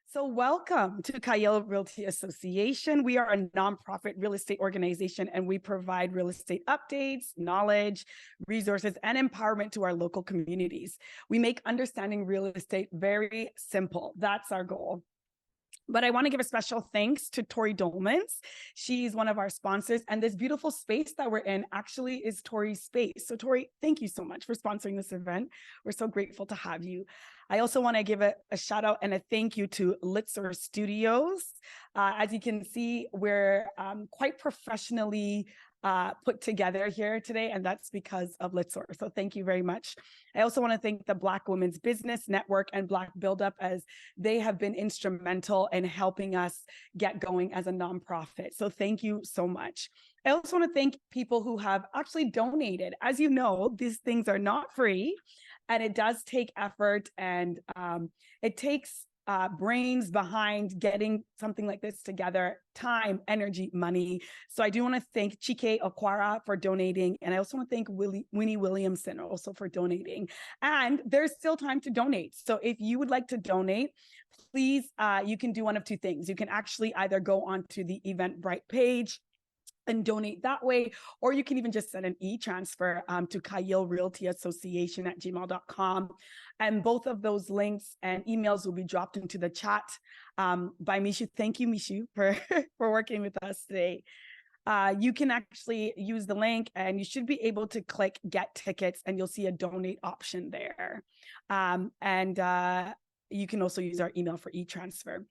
So welcome to Chayil Realty Association. We are a nonprofit real estate organization, and we provide real estate updates, knowledge, resources, and empowerment to our local communities. We make understanding real estate very simple. That's our goal. But I want to give a special thanks to Tori Dolmans. She's one of our sponsors, and this beautiful space that we're in actually is Tori's space. So Tori, thank you so much for sponsoring this event. We're so grateful to have you. I also want to give a shout out and a thank you to Litzer Studios. As you can see, we're quite professionally put together here today, and that's because of Litzer. So thank you very much. I also want to thank the Black Women's Business Network and Black Buildup, as they have been instrumental in helping us get going as a nonprofit. So thank you so much. I also want to thank people who have actually donated. As you know, these things are not free, and it does take effort, and it takes brains behind getting something like this together, time, energy, money. So I do want to thank Chike Okwara for donating. And I also want to thank Winnie Williamson also for donating. And there's still time to donate. So if you would like to donate, please, you can do one of two things. You can actually either go onto the Eventbrite page and donate that way, or you can even just send an e-transfer to Chayil Realty Association at gmail.com. And both of those links and emails will be dropped into the chat by Mishu. Thank you, Mishu, for working with us today. You can actually use the link, and you should be able to click get tickets, and you'll see a donate option there. You can also use our email for e-transfer.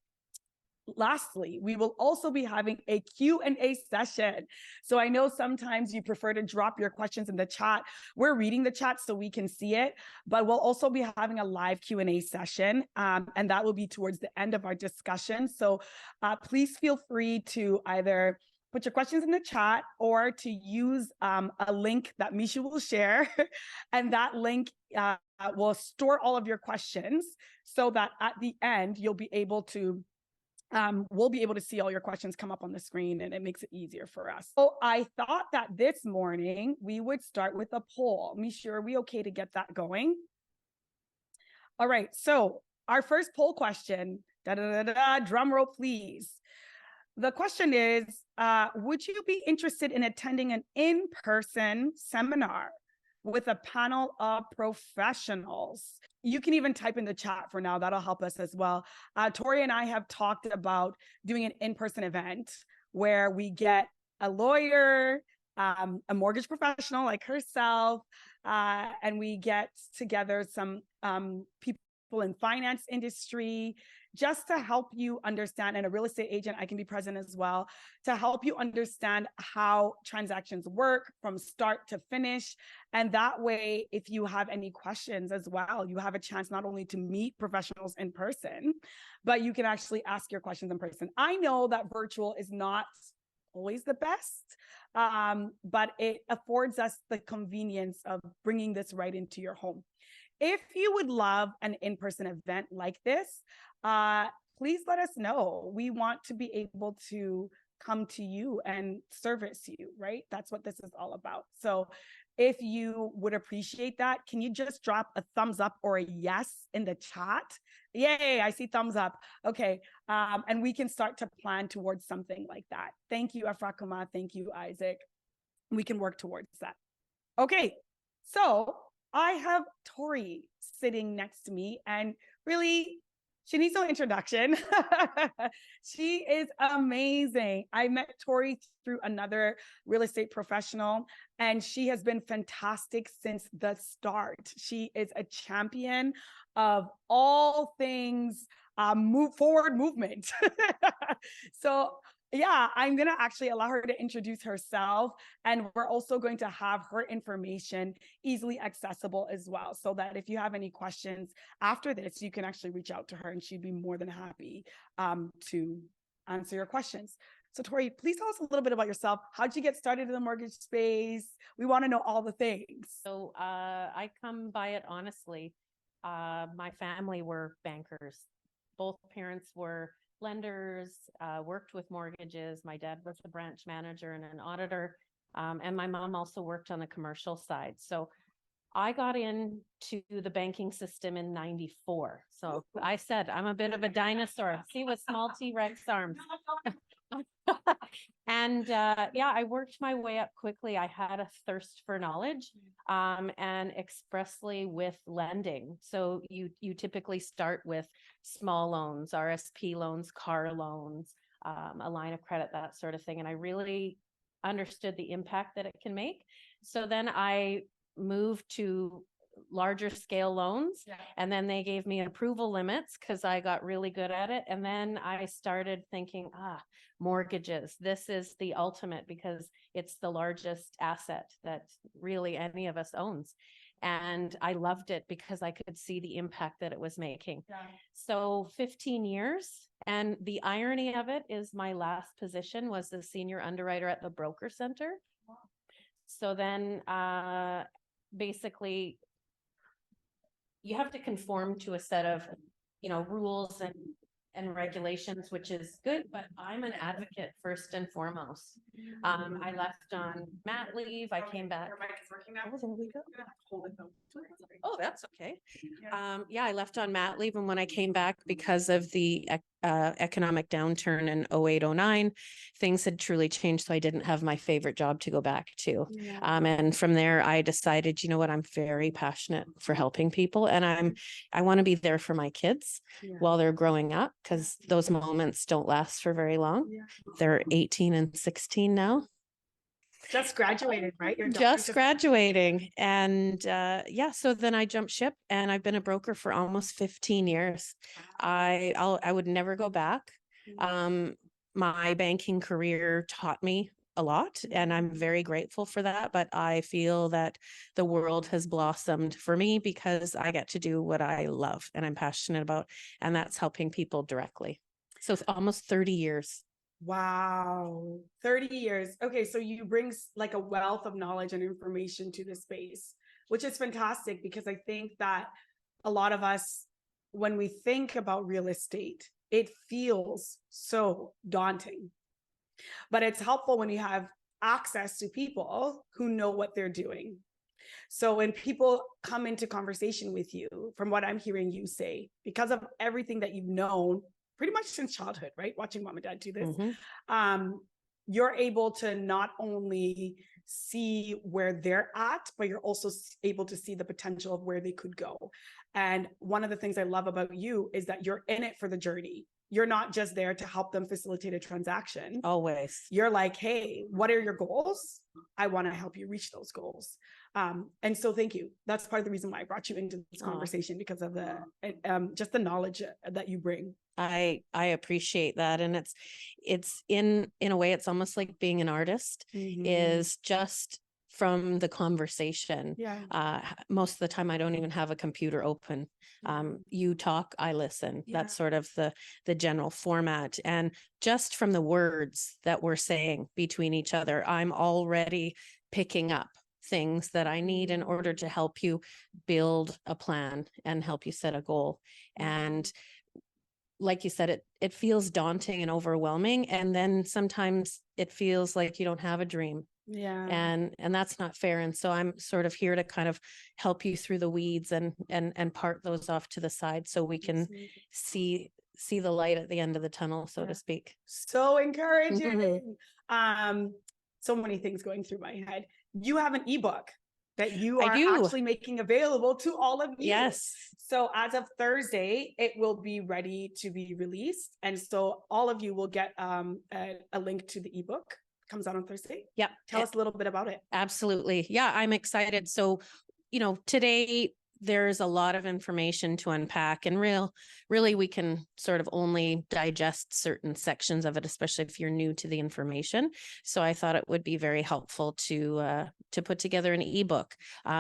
Lastly, we will also be having a Q&A session. So I know sometimes you prefer to drop your questions in the chat. We're reading the chat so we can see it, but we'll also be having a live Q&A session, and that will be towards the end of our discussion. So please feel free to either put your questions in the chat or to use a link that Misha will share. And that link will store all of your questions so that at the end, you'll be able to we'll be able to see all your questions come up on the screen, and it makes it easier for us. So I thought that this morning we would start with a poll. Misha, are we okay to get that going? All right, so our first poll question, drum roll please. The question is, would you be interested in attending an in-person seminar with a panel of professionals? You can even type in the chat for now. That'll help us as well. Tori and I have talked about doing an in-person event where we get a lawyer, a mortgage professional like herself, and we get together some people in finance industry, just to help you understand, and a real estate agent, I can be present as well, to help you understand how transactions work from start to finish. And that way, if you have any questions as well, you have a chance not only to meet professionals in person, but you can actually ask your questions in person. I know that virtual is not always the best, but it affords us the convenience of bringing this right into your home. If you would love an in-person event like this, please let us know. We want to be able to come to you and service you, right? That's what this is all about. So if you would appreciate that, can you just drop a thumbs up or a yes in the chat? Yay, I see thumbs up. Okay, and we can start to plan towards something like that. Thank you, Afrakuma. Thank you, Isaac. We can work towards that. Okay, so I have Tori sitting next to me, and really, she needs no introduction. She is amazing. I met Tori through another real estate professional, and she has been fantastic since the start. She is a champion of all things move forward movement. So yeah, I'm going to actually allow her to introduce herself, and we're also going to have her information easily accessible as well, so that if you have any questions after this, you can actually reach out to her, and she'd be more than happy to answer your questions. So Tori, please tell us a little bit about yourself. How'd you get started in the mortgage space? We want to know all the things. So I come by it honestly. My family were bankers. Both parents were lenders, worked with mortgages. My dad was a branch manager and an auditor, and my mom also worked on the commercial side. So I got into the banking system in 94. So I said, I'm a bit of a dinosaur. See, with small T-Rex arms. And yeah, I worked my way up quickly. I had a thirst for knowledge, and expressly with lending. So you typically start with small loans, RSP loans, car loans, a line of credit, that sort of thing. And I really understood the impact that it can make. So then I moved to larger scale loans. Yeah. And then they gave me approval limits because I got really good at it. And then I started thinking, mortgages, this is the ultimate because it's the largest asset that really any of us owns. And I loved it because I could see the impact that it was making. Yeah. So 15 years. And the irony of it is my last position was the senior underwriter at the broker center. Wow. So then basically you have to conform to a set of, rules and regulations, which is good, but I'm an advocate first and foremost. I left on mat leave. I came back. Your mic is working now. Oh, there we go. Hold it though. Oh, that's okay. Yeah. Yeah, I left on mat leave. And when I came back, because of the economic downturn in 08, 09, things had truly changed. So I didn't have my favorite job to go back to. Yeah. And from there, I decided, you know what, I'm very passionate for helping people. And I want to be there for my kids Yeah. while they're growing up, because those moments don't last for very long. Yeah. They're 18 and 16 now. Just graduated, right? Your daughter Just graduating. And yeah, so then I jumped ship and I've been a broker for almost 15 years. I would never go back. My banking career taught me a lot and I'm very grateful for that. But I feel that the world has blossomed for me because I get to do what I love and I'm passionate about, and that's helping people directly. So it's almost 30 years. Wow, 30 years. Okay, so you bring like a wealth of knowledge and information to the space, which is fantastic because I think that a lot of us, when we think about real estate, it feels so daunting. But it's helpful when you have access to people who know what they're doing. So when people come into conversation with you, from what I'm hearing you say, because of everything that you've known pretty much since childhood, right? Watching mom and dad do this, you're able to not only see where they're at, but you're also able to see the potential of where they could go. And one of the things I love about you is that you're in it for the journey. You're not just there to help them facilitate a transaction. Always. You're like, hey, what are your goals? I want to help you reach those goals. And so thank you. That's part of the reason why I brought you into this conversation, because of the just the knowledge that you bring. I appreciate that. And it's in a way, it's almost like being an artist is just from the conversation. Yeah. Most of the time I don't even have a computer open. You talk, I listen. Yeah. That's sort of the general format. And just from the words that we're saying between each other, I'm already picking up things that I need in order to help you build a plan and help you set a goal. And like you said, it feels daunting and overwhelming. And then sometimes it feels like you don't have a dream. Yeah. And that's not fair. And so I'm sort of here to kind of help you through the weeds and part those off to the side so we can see the light at the end of the tunnel, so to speak. So encouraging. So many things going through my head. You have an ebook that you are actually making available to all of you. Yes. So as of Thursday, it will be ready to be released. And so all of you will get a link to the ebook. Comes out on Thursday. Yeah. Tell us a little bit about it. Absolutely. Yeah, I'm excited. So, today there's a lot of information to unpack, and really we can sort of only digest certain sections of it, especially if you're new to the information. So I thought it would be very helpful to put together an ebook,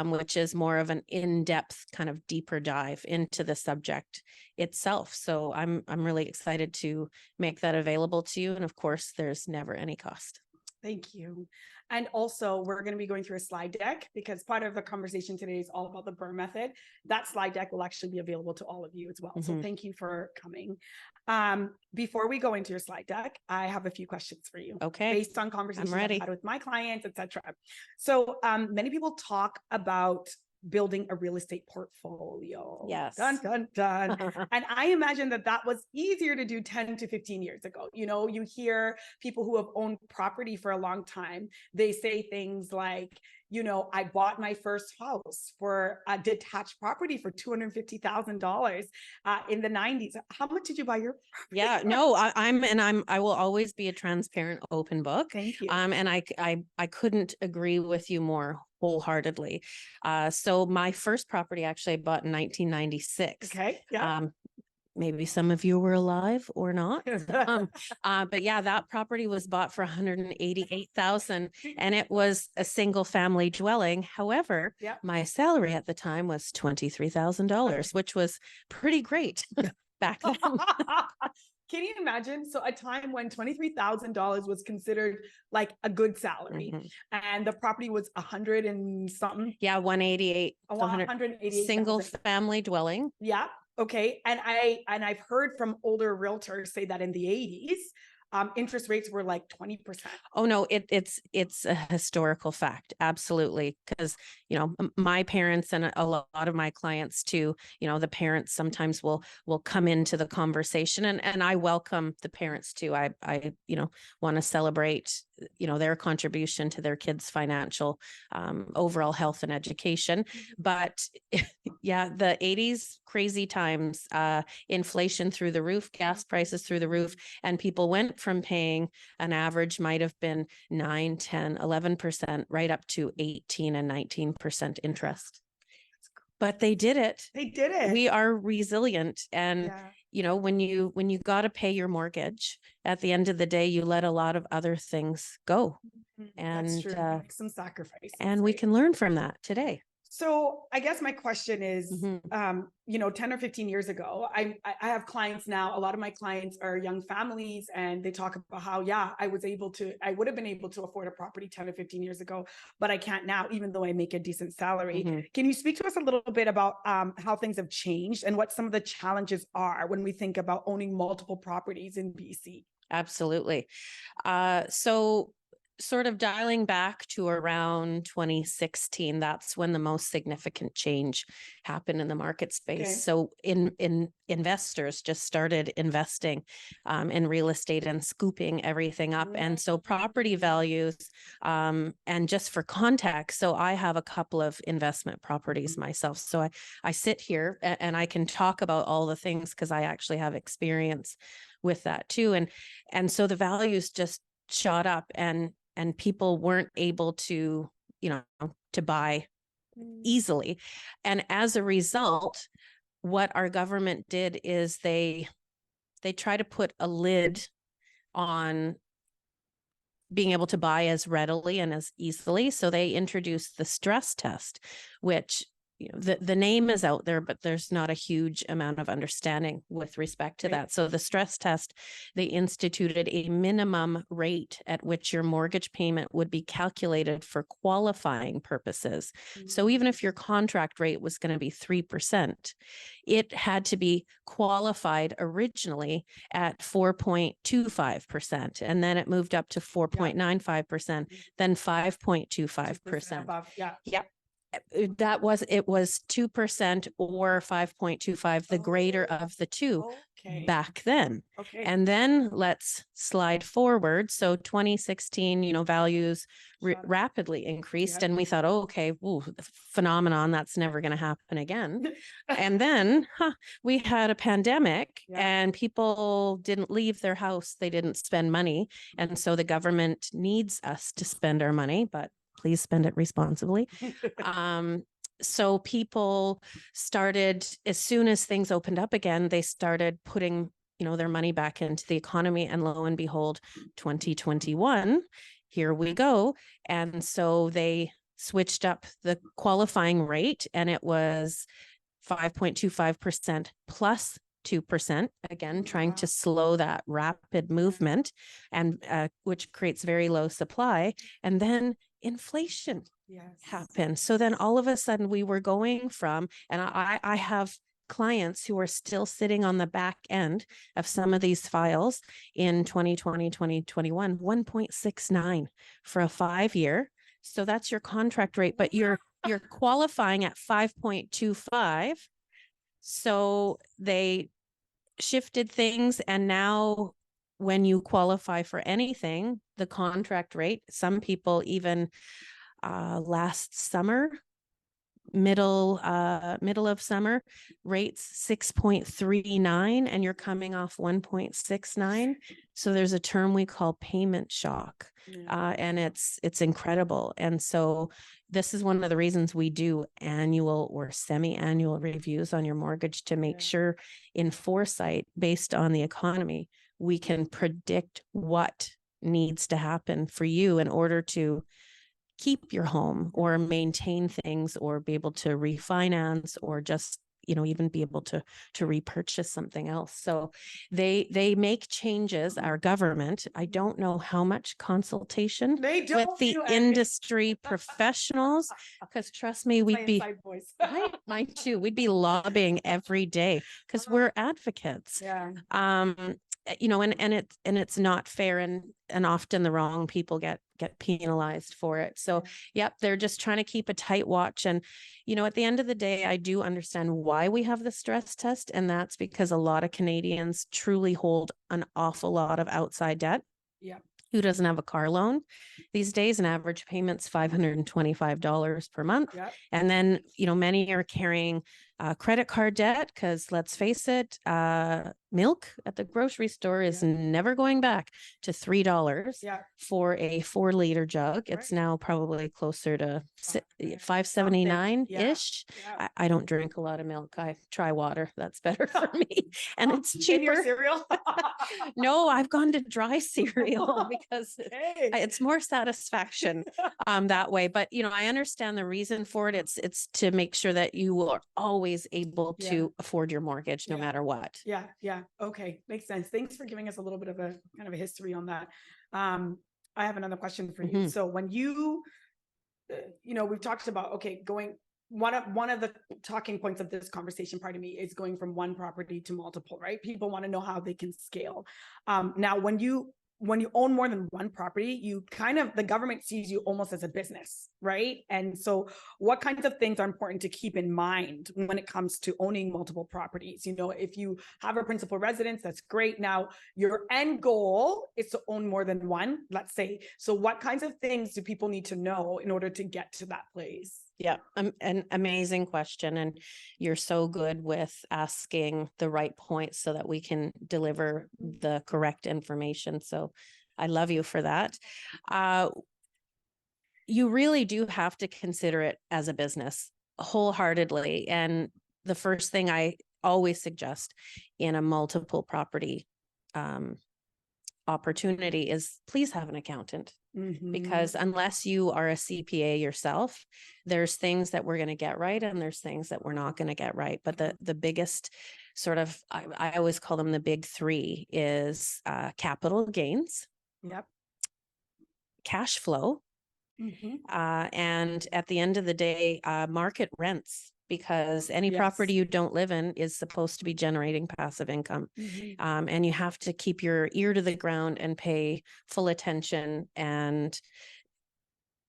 which is more of an in-depth kind of deeper dive into the subject itself. So I'm really excited to make that available to you. And of course, there's never any cost. Thank you. And also, we're going to be going through a slide deck because part of the conversation today is all about the BRRRR method. That slide deck will actually be available to all of you as well. So thank you for coming. Before we go into your slide deck, I have a few questions for you. Okay. Based on conversations I've had with my clients, etc. So many people talk about building a real estate portfolio. Yes. Dun, dun, dun. And I imagine that that was easier to do 10 to 15 years ago. You know, you hear people who have owned property for a long time, they say things like, you know, I bought my first house for a detached property for $250,000 in the 90s. How much did you buy your property? Yeah, no, I will always be a transparent, open book. Thank you. And I couldn't agree with you more wholeheartedly. So my first property actually I bought in 1996. Okay. Yeah. Maybe some of you were alive or not. But yeah, that property was bought for 188,000 and it was a single family dwelling. However, Yeah. my salary at the time was $23,000, which was pretty great back then. Can you imagine? So a time when $23,000 was considered like a good salary, and the property was 100 and something. Yeah, 188. 188 single family dwelling. Yeah. Okay. And I've heard from older realtors say that in the 80s, interest rates were like 20%. Oh no, it's a historical fact. Absolutely. Because, you know, my parents and a lot of my clients too, you know, the parents sometimes will come into the conversation, and I welcome the parents too. I you know, want to celebrate, you know, their contribution to their kids' financial overall health and education. But yeah, the 80s, crazy times, inflation through the roof, gas prices through the roof, and people went from paying an average might have been 9, 10, 11%, right up to 18 and 19% interest. But they did it. They did it. We are resilient. And Yeah. you know, when you got to pay your mortgage, at the end of the day, you let a lot of other things go. And that's true. Make some sacrifices. And we can learn from that today. So I guess my question is, you know, 10 or 15 years ago, I have clients now. A lot of my clients are young families, and they talk about how, yeah, I would have been able to afford a property 10 or 15 years ago, but I can't now, even though I make a decent salary. Can you speak to us a little bit about how things have changed and what some of the challenges are when we think about owning multiple properties in BC? Absolutely. So sort of dialing back to around 2016, that's when the most significant change happened in the market space. Okay. So in investors just started investing in real estate and scooping everything up. And so property values, and just for context, so I have a couple of investment properties myself. So I sit here and I can talk about all the things because I actually have experience with that too. And so the values just shot up, and people weren't able to, you know, to buy easily. And as a result, what our government did is they try to put a lid on being able to buy as readily and as easily. So they introduced the stress test, which, you know, the name is out there, but there's not a huge amount of understanding with respect to that. So the stress test, they instituted a minimum rate at which your mortgage payment would be calculated for qualifying purposes. So even if your contract rate was going to be 3%, it had to be qualified originally at 4.25%. And then it moved up to 4.95%, then 5.25%. Yeah. It was 2% or 5.25, the greater of the two back then. And then let's slide forward. So 2016, you know, values rapidly increased, and we thought, oh, okay, phenomenon, that's never going to happen again. And then we had a pandemic, and people didn't leave their house. They didn't spend money. And so the government needs us to spend our money, but please spend it responsibly. So people started, as soon as things opened up again, they started putting, you know, their money back into the economy, and lo and behold, 2021, here we go. And so they switched up the qualifying rate, and it was 5.25% plus 2%, again, trying to slow that rapid movement, and which creates very low supply. And then inflation happened. So then all of a sudden we were going from, and I have clients who are still sitting on the back end of some of these files in 2020, 2021, 1.69 for a 5-year. So that's your contract rate, but your you're qualifying at 5.25. So they shifted things, and now when you qualify for anything, the contract rate, some people even last summer, middle of summer, rates 6.39, and you're coming off 1.69. So there's a term we call payment shock. And it's incredible. And so this is one of the reasons we do annual or semi-annual reviews on your mortgage, to make sure in foresight, based on the economy, we can predict what needs to happen for you in order to keep your home or maintain things or be able to refinance or just, even be able to repurchase something else. So they make changes, our government. I don't know how much consultation with the industry professionals, because trust me, we'd be, mine too, we'd be lobbying every day because we're advocates. And it's not fair, and often the wrong people get penalized for it. So yep, they're just trying to keep a tight watch. And at the end of the day, I do understand why we have the stress test, and that's because a lot of Canadians truly hold an awful lot of outside debt. Who doesn't have a car loan these days? An average payment's $525 per month. And then, many are carrying credit card debt, because let's face it, milk at the grocery store is never going back to $3 for a 4-liter jug. It's now probably closer to $5.79-ish. I don't drink a lot of milk. I try water. That's better for me. And it's cheaper. In your cereal? No, I've gone to dry cereal because it's more satisfaction that way. But, I understand the reason for it. It's to make sure that you are always able to afford your mortgage no matter what. Okay. Makes sense. Thanks for giving us a little bit of a kind of a history on that. I have another question for you. So when you, we've talked about, one of the talking points of this conversation, pardon me, is going from one property to multiple, right? People want to know how they can scale. Now, when you own more than one property, the government sees you almost as a business, right? And so what kinds of things are important to keep in mind when it comes to owning multiple properties? If you have a principal residence, that's great. Now, your end goal is to own more than one, let's say. So what kinds of things do people need to know in order to get to that place? Yeah, an amazing question. And you're so good with asking the right points so that we can deliver the correct information. So I love you for that. You really do have to consider it as a business wholeheartedly. And the first thing I always suggest in a multiple property opportunity is please have an accountant. Because unless you are a CPA yourself, there's things that we're going to get right and there's things that we're not going to get right. But the biggest sort of, I always call them the big three, is capital gains, cash flow, and at the end of the day, market rents. Because any property you don't live in is supposed to be generating passive income. And you have to keep your ear to the ground and pay full attention. And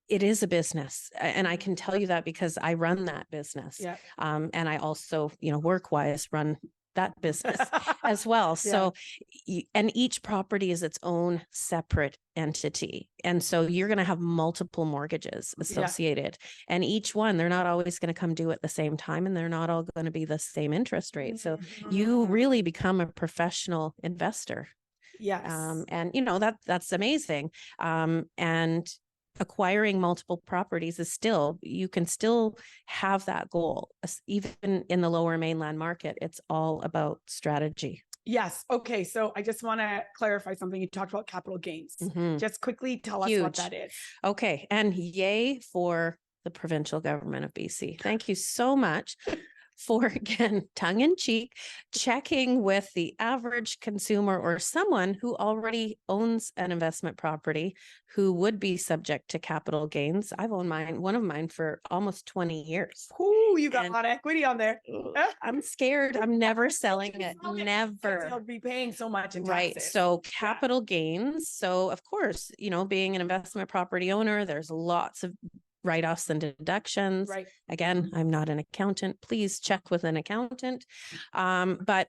it is a business. And I can tell you that because I run that business. And I also, work-wise run that business as well. So, and each property is its own separate entity. And so you're going to have multiple mortgages associated, and each one, they're not always going to come due at the same time, and they're not all going to be the same interest rate. So you really become a professional investor. And that's amazing. And acquiring multiple properties is you can still have that goal. Even in the lower mainland market, it's all about strategy. Yes. Okay. So I just want to clarify something. You talked about capital gains. Just quickly tell us what that is. Okay. And yay for the provincial government of BC. Thank you so much for, again, tongue in cheek, checking with the average consumer or someone who already owns an investment property who would be subject to capital gains. I've owned one of mine for almost 20 years. Ooh, you got a lot of equity on there. I'm scared. I'm never selling it. Never. You'll be paying so much in taxes. Right. So capital gains. So of course, being an investment property owner, there's lots of write-offs and deductions. Right. Again, I'm not an accountant. Please check with an accountant. But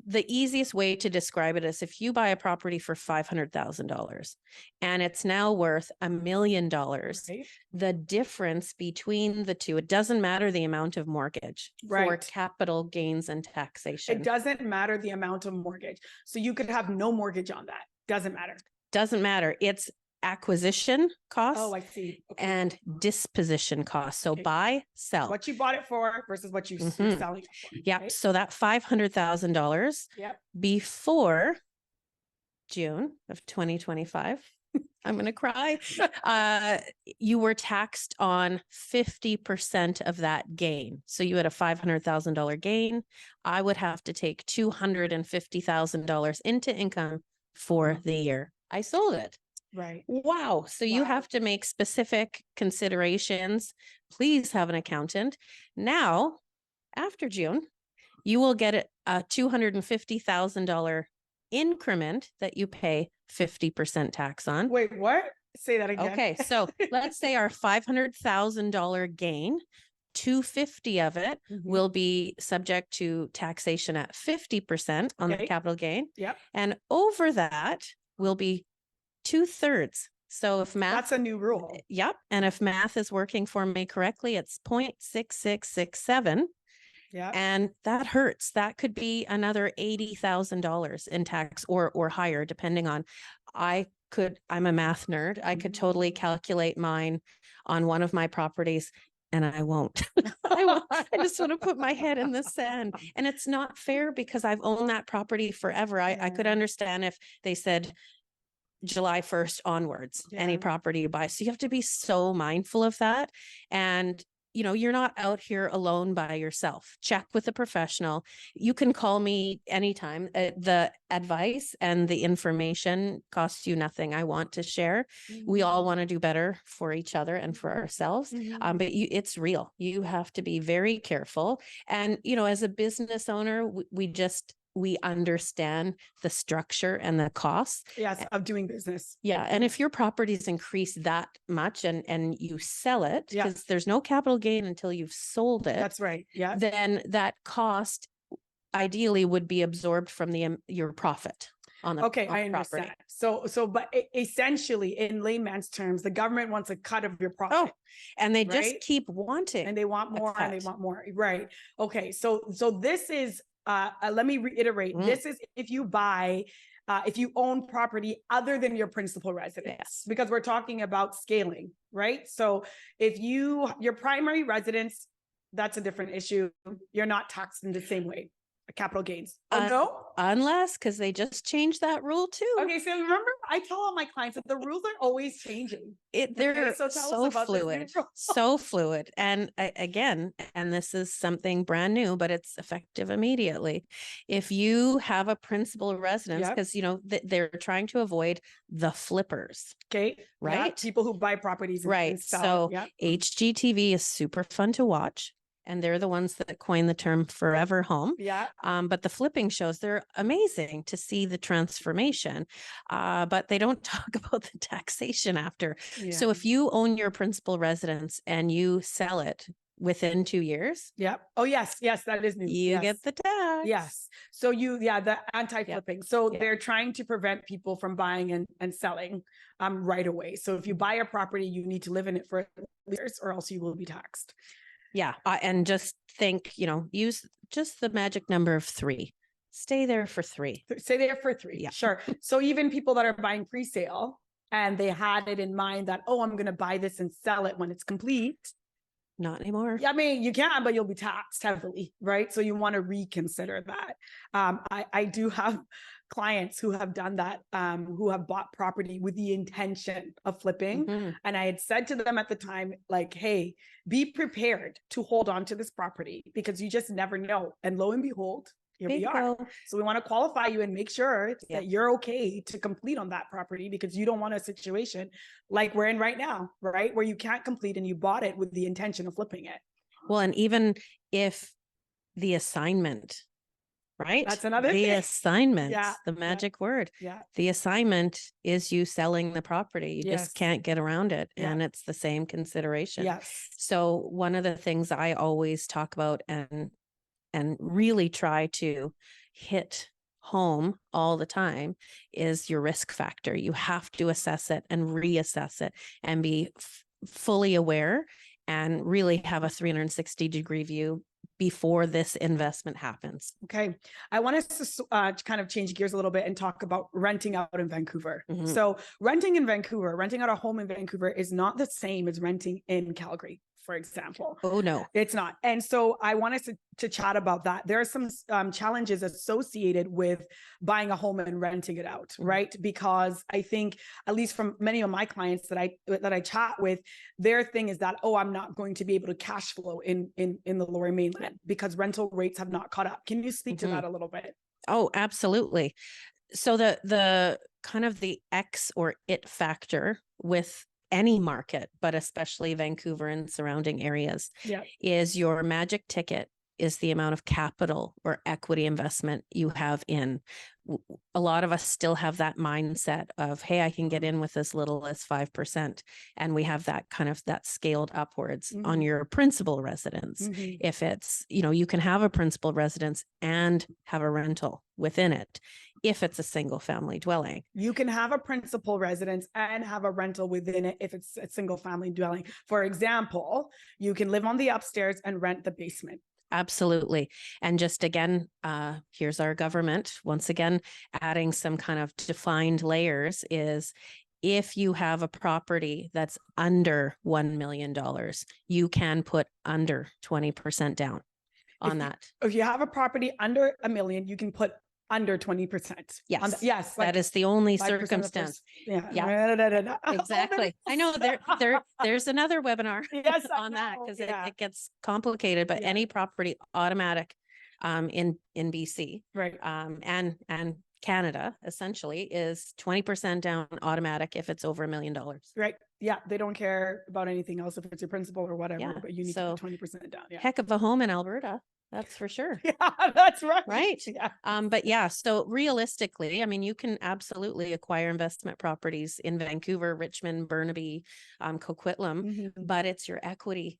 the easiest way to describe it is if you buy a property for $500,000 and it's now worth $1 million, Right. the difference between the two, it doesn't matter the amount of mortgage for Right. capital gains and taxation. It doesn't matter the amount of mortgage. So you could have no mortgage on that. Doesn't matter. Doesn't matter. It's acquisition costs Oh, I see. Okay. and disposition costs. So Okay. buy, sell. What you bought it for versus what you're Mhm. selling it for. Yep. right? So that $500,000 Yep. before June of 2025, I'm going to cry. You were taxed on 50% of that gain. So you had a $500,000 gain. I would have to take $250,000 into income for the year I sold it. Right. Wow. So you Wow. have to make specific considerations. Please have an accountant. Now, after June, you will get a $250,000 increment that you pay 50% tax on. Wait, what? Say that again. Okay. So let's say our $500,000 gain, 250 of it Mhm. will be subject to taxation at 50% on the Okay. capital gain. Yep. And over that will be 2/3. So if math, That's a new rule. yep. And if math is working for me correctly, it's 0.6667. Yeah. And that hurts. That could be another $80,000 in tax or higher, depending on, I'm a math nerd. I could totally calculate mine on one of my properties, and I won't. I just want to put my head in the sand. And it's not fair because I've owned that property forever. I could Yeah. understand if they said July 1st onwards, any Yeah. property you buy. So you have to be so mindful of that. And you're not out here alone by yourself. Check with a professional. You can call me anytime. The advice and the information costs you nothing. I want to share. We all want to do better for each other and for ourselves. Mhm. But it's real. You have to be very careful. And, as a business owner, we understand the structure and the costs. Yes, of doing business. Yeah. And if your properties increase that much and you sell it, Yeah. because there's no capital gain until you've sold it, That's right. Yeah. then that cost ideally would be absorbed from your profit on the Okay, on I the property. understand. But essentially, in layman's terms, the government wants a cut of your profit. Oh, and they just right? keep wanting. And they want more and they cut. want more. Right. Okay. So this is let me reiterate. Mm. This is if you buy if you own property other than your principal residence, Yes. because we're talking about scaling, right? So if your primary residence, that's a different issue. You're not taxed in the same way. Capital gains. Oh no. Unless, because they just changed that rule too. Okay, so remember, I tell all my clients that the rules are always changing. They're Okay, so tell us so about this new fluid, rule. so fluid. And again, and this is something brand new, but it's effective immediately. If you have a principal residence, Yep. because they're trying to avoid the flippers, Okay. Yeah, right? people who buy properties. Right. And sell. So Yeah. HGTV is super fun to watch. And they're the ones that coined the term forever home. Yeah. But the flipping shows, they're amazing to see the transformation. But they don't talk about the taxation after. Yeah. So if you own your principal residence and you sell it within 2 years. Yeah. Oh, yes. Yes, that is new. You get the tax. Yes. So the anti-flipping. So Yep. they're trying to prevent people from buying and selling right away. So if you buy a property, you need to live in it for years or else you will be taxed. Yeah. And just think, use just the magic number of 3. Stay there for 3. Stay there for 3. Yeah. Sure. So even people that are buying pre-sale and they had it in mind that, oh, I'm going to buy this and sell it when it's complete. Not anymore. I mean, you can, but you'll be taxed heavily, right? So you want to reconsider that. I do have clients who have done that, who have bought property with the intention of flipping. Mm-hmm. And I had said to them at the time, like, hey, be prepared to hold on to this property because you just never know. And lo and behold, here we are. So we want to qualify you and make sure that you're okay to complete on that property because you don't want a situation like we're in right now, right? Where you can't complete and you bought it with the intention of flipping it. Well, and even if the assignment right? That's another The thing. assignment, Yeah, the magic word. yeah, The assignment is you selling the property. You yes, just can't get around it. yeah, And it's the same consideration. yes. So one of the things I always talk about and really try to hit home all the time is your risk factor. You have to assess it and reassess it and be fully aware and really have a 360-degree view before this investment happens. Okay. I want us to kind of change gears a little bit and talk about renting out in Vancouver. Mhm. So renting in Vancouver, renting out a home in Vancouver is not the same as renting in Calgary, for example. Oh, no. It's not. And so I want us to chat about that. There are some challenges associated with buying a home and renting it out, Mhm. right? Because I think, at least from many of my clients that I chat with, their thing is that, oh, I'm not going to be able to cash flow in the Lower Mainland because rental rates have not caught up. Can you speak to Mhm. that a little bit? Oh, absolutely. So the kind of the X or it factor with any market, but especially Vancouver and surrounding areas, Yeah. is your magic ticket is the amount of capital or equity investment you have in. A lot of us still have that mindset of, hey, I can get in with as little as 5%. And we have that kind of that scaled upwards on Mhm. your principal residence. Mhm. If it's, you can have a principal residence and have a rental within it if it's a single family dwelling. You can have a principal residence and have a rental within it if it's a single family dwelling. For example, you can live on the upstairs and rent the basement. Absolutely. And just again, here's our government once again adding some kind of defined layers is if you have a property that's under $1 million, you can put under 20% down on that. If you have a property under $1 million, you can put under 20%. Yes. Yes. That is the only 5% of the circumstance. Yeah. Yeah. Exactly. I know there's another webinar Yes, I on that know. because Yeah. it gets complicated, but Yeah. any property automatic in BC Right. and Canada essentially is 20% down automatic if it's over $1 million. Right. Yeah. They don't care about anything else if it's your principal or whatever, Yeah. but you need So to put 20% down. Yeah. heck of a home in Alberta. That's for sure. Yeah, that's right. Right. Yeah. But yeah, so realistically, I mean, you can absolutely acquire investment properties in Vancouver, Richmond, Burnaby, Coquitlam, Mhm. but it's your equity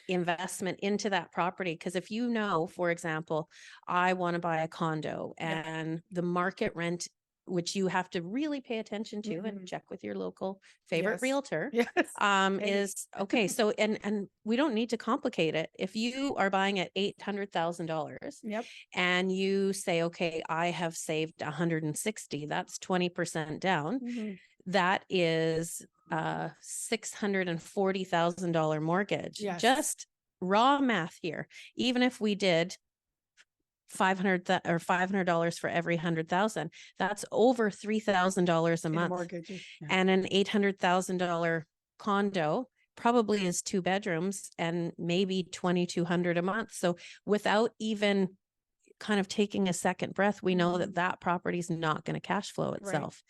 investment into that property. Because if you know, for example, I want to buy a condo Yeah. and the market rent, which you have to really pay attention to and Mhm. check with your local favorite Yes. realtor, Yes. Hey. is okay. So, and we don't need to complicate it. If you are buying at $800,000 Yep. and you say, okay, I have saved 160, that's 20% down. Mhm. That is $640,000 mortgage. Yes. Just raw math here. Even if we did $500 for every 100,000, that's over $3,000 a In month. mortgages. Yeah. And an $800,000 condo probably is 2 bedrooms and maybe 2,200 a month. So without even kind of taking a second breath, we know that that property is not going to cash flow itself.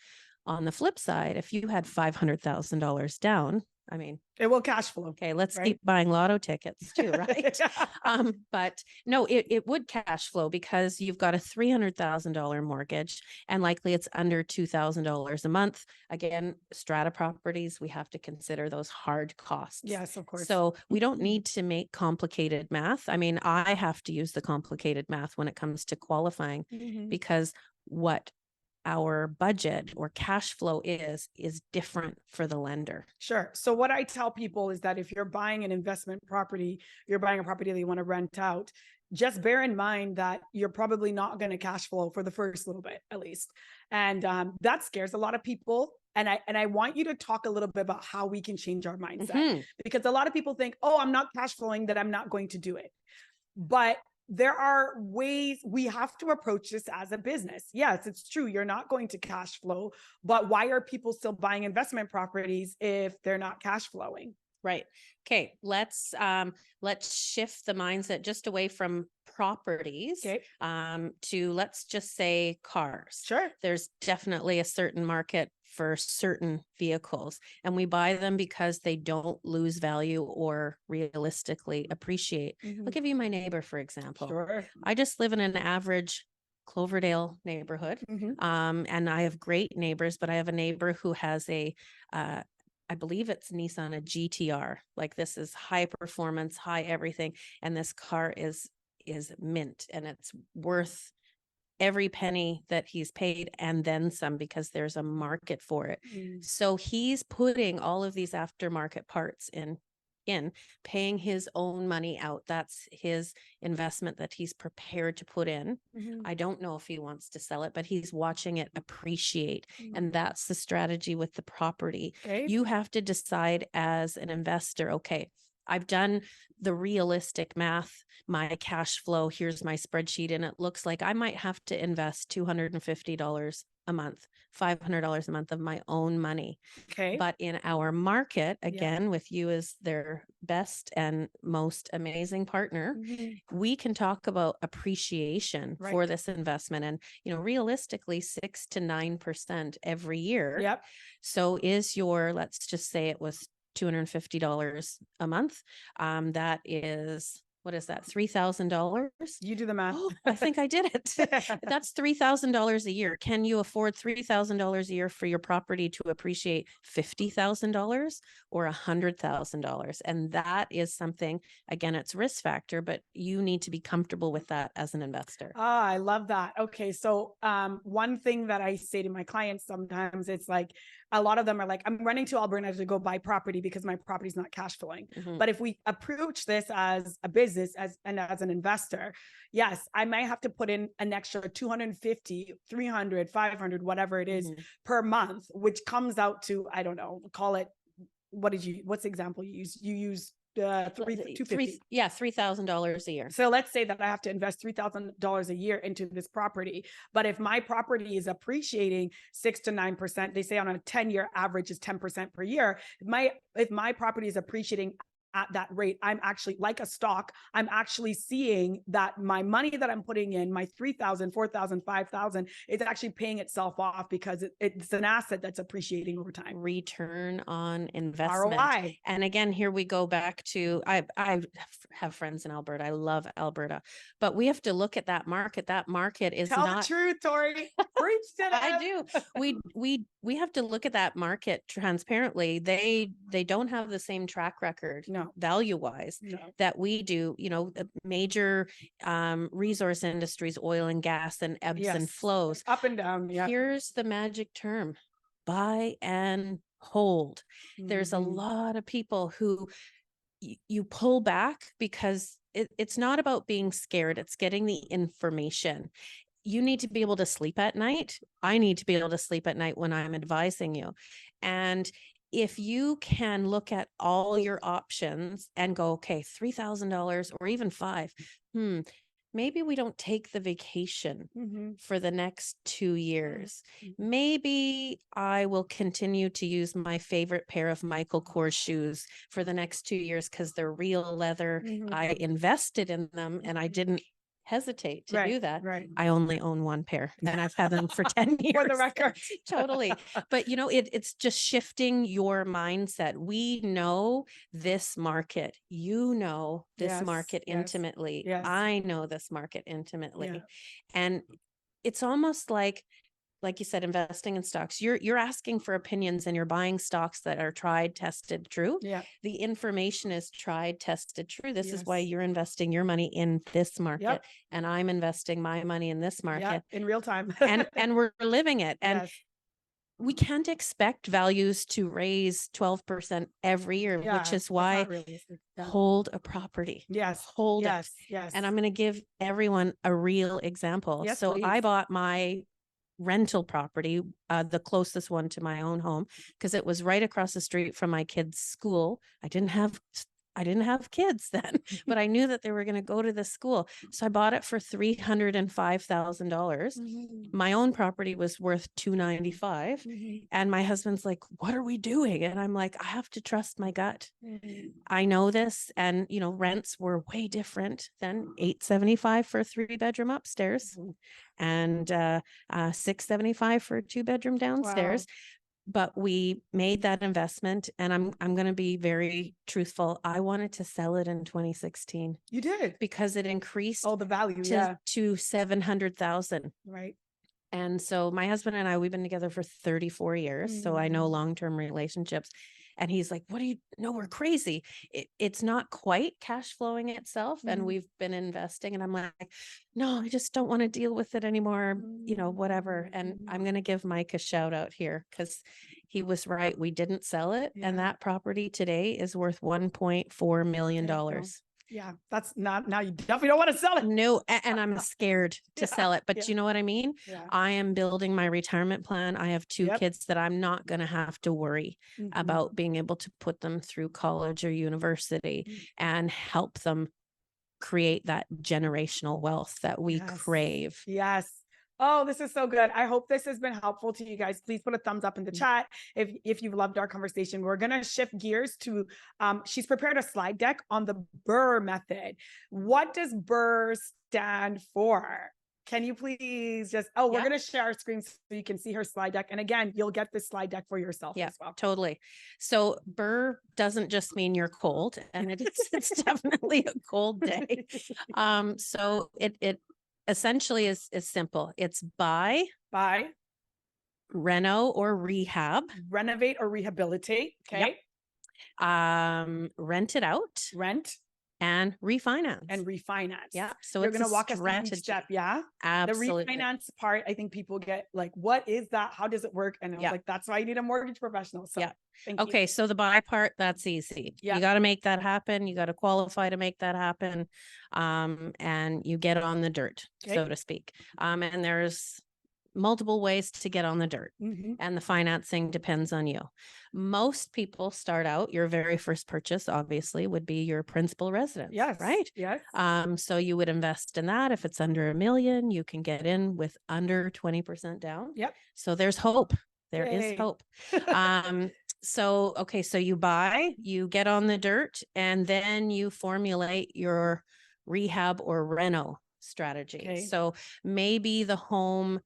On the flip side, if you had $500,000 down, I mean, It will cash flow. okay, let's right? keep buying lotto tickets too, right? Yeah. But no, it would cash flow because you've got a $300,000 mortgage and likely it's under $2,000 a month. Again, strata properties, we have to consider those hard costs. Yes, of course. So we don't need to make complicated math. I mean, I have to use the complicated math when it comes to qualifying Mhm. because what our budget or cash flow is different for the lender. Sure. So what I tell people is that if you're buying an investment property, you're buying a property that you want to rent out, just bear in mind that you're probably not going to cash flow for the first little bit, at least. And that scares a lot of people. And I want you to talk a little bit about how we can change our mindset, because a lot of people think, oh, I'm not cash flowing, that I'm not going to do it. But there are ways we have to approach this as a business. Yes, it's true. You're not going to cash flow, but why are people still buying investment properties if they're not cash flowing? Right. Okay. Let's shift the mindset just away from properties to, let's just say, cars. Sure. There's definitely a certain market for certain vehicles and we buy them because they don't lose value or realistically appreciate. I'll give you my neighbor, for example. Sure. I just live in an average Cloverdale neighborhood. Mhm. And I have great neighbors, but I have a neighbor who has I believe it's Nissan, a GTR. Like this is high performance, high everything. And this car is mint, and it's worth every penny that he's paid and then some, because there's a market for it. Mm. So he's putting all of these aftermarket parts in paying his own money out. That's his investment that he's prepared to put in. Mhm. I don't know if he wants to sell it, but he's watching it appreciate. Mm. And that's the strategy with the property. Okay. You have to decide as an investor, okay, I've done the realistic math, my cash flow, here's my spreadsheet, and it looks like I might have to invest $250 a month, $500 a month of my own money. Okay. But in our market, again, with you as their best and most amazing partner, Mhm. we can talk about appreciation for Right. this investment. And, realistically 6 to 9% every year. Yep. So is your, let's just say it was $250 a month. That is, what is that? $3,000. You do the math. Oh, I think I did it. That's $3,000 a year. Can you afford $3,000 a year for your property to appreciate $50,000 or $100,000? And that is something, again, it's risk factor, but you need to be comfortable with that as an investor. Ah, I love that. Okay. So one thing that I say to my clients sometimes, it's like a lot of them are like, I'm running to Alberta to go buy property because my property's not cash flowing. Mhm. But if we approach this as a business as an investor, yes, I might have to put in an extra 250, 300, 500, whatever it is Mhm. per month, which comes out to, I don't know, call it, what's the example you use? You use 250. Yeah, $3,000 a year. So let's say that I have to invest $3,000 a year into this property. But if my property is appreciating 6 to 9%, they say on a 10-year average is 10% per year. If my property is appreciating at that rate, I'm actually like a stock. I'm actually seeing that my money that I'm putting in, my 3,000, 4,000, 5,000, is actually paying itself off because it's an asset that's appreciating over time. Return on investment. ROI. And again, here we go back to, I have friends in Alberta. I love Alberta, but we have to look at that market. That market is Tell not. the truth, Tori. Preach to them. I do. We have to look at that market transparently. They don't have the same track record, No. value wise, No. that we do. The major resource industries, oil and gas, and ebbs and Yes. flows. Up and down. Yeah. Here's the magic term: buy and hold. There's a Mhm. lot of people who you pull back because it's not about being scared. It's getting the information. You need to be able to sleep at night. I need to be able to sleep at night when I'm advising you. And if you can look at all your options and go, okay, $3,000 or even five, maybe we don't take the vacation Mhm. for the next 2 years. Mhm. Maybe I will continue to use my favorite pair of Michael Kors shoes for the next 2 years because they're real leather. Mhm. I invested in them and I didn't hesitate to do that. Right. I only own one pair and I've had them for 10 years. For the record. Totally. But it's just shifting your mindset. We know this market. You know this Yes, market yes, intimately. yes. I know this market intimately. Yeah. And it's almost like you said, investing in stocks. You're asking for opinions and you're buying stocks that are tried, tested, true. Yeah. The information is tried, tested, true. This is why Yes. you're investing your money in this market, Yep. and I'm investing my money in this Yeah. market. In real time. and we're living it. And Yes. we can't expect values to raise 12% every year, Yeah, which is that's why not realistic. Yeah. hold a property. Yes. Hold it. Yes. Yes. And I'm going to give everyone a real example. Yes, So I please. bought my rental property, the closest one to my own home, because it was right across the street from my kids' school. I didn't have kids then, but I knew that they were going to go to the school. So I bought it for $305,000. Mhm. My own property was worth $295,000. Mhm. And my husband's like, what are we doing? And I'm like, I have to trust my gut. Mhm. I know this. And, rents were way different than $875 for a 3-bedroom upstairs Mhm. and $675 for a 2-bedroom downstairs. Wow. but we made that investment, and I'm going to be very truthful. I wanted to sell it in 2016 You did. because it increased Oh, the value. to, Yeah. to 700,000. Right. And so my husband and I, we've been together for 34 years. So I know long-term relationships. And he's like, what do you know? We're crazy. It's not quite cash flowing itself. And we've been investing. And I'm like, no, I just don't want to deal with it anymore. You know, whatever. And I'm going to give Mike a shout out here because he was right. We didn't sell it. And that property today is worth $1.4 million. Yeah, that's not, now you definitely don't want to sell it. No, and I'm scared to sell it, but yeah. you know what I mean? Yeah. I am building my retirement plan. I have two kids that I'm not going to have to worry about being able to put them through college or university and help them create that generational wealth that we crave. Yes. Oh, this is so good. I hope this has been helpful to you guys. Please put a thumbs up in the chat if you've loved our conversation. We're going to shift gears to, she's prepared a slide deck on the BRRR method. What does BRRR stand for? Can you please just, we're going to share our screen so you can see her slide deck. And again, you'll get this slide deck for yourself as well. Totally. So BRRR doesn't just mean you're cold, and it's definitely a cold day. So it essentially is simple. It's buy, reno or rehab, renovate or rehabilitate. Okay. Rent it out, and refinance. Yeah. So you're it's going to walk us through each strategy. step. Yeah. Absolutely. The refinance part, I think people get like, what is that? How does it work? And I was like, that's why you need a mortgage professional. So thank you. Okay. So the buy part, that's easy. You got to make that happen. You got to qualify to make that happen. And you get on the dirt, so to speak. And there's multiple ways to get on the dirt, and the financing depends on you. Most people start out, your very first purchase obviously would be your principal residence. Right. So you would invest in that. If it's under $1 million, you can get in with under 20% down. So there's hope. There is hope. So, okay. So you buy, you get on the dirt, and then you formulate your rehab or reno strategy. So maybe the home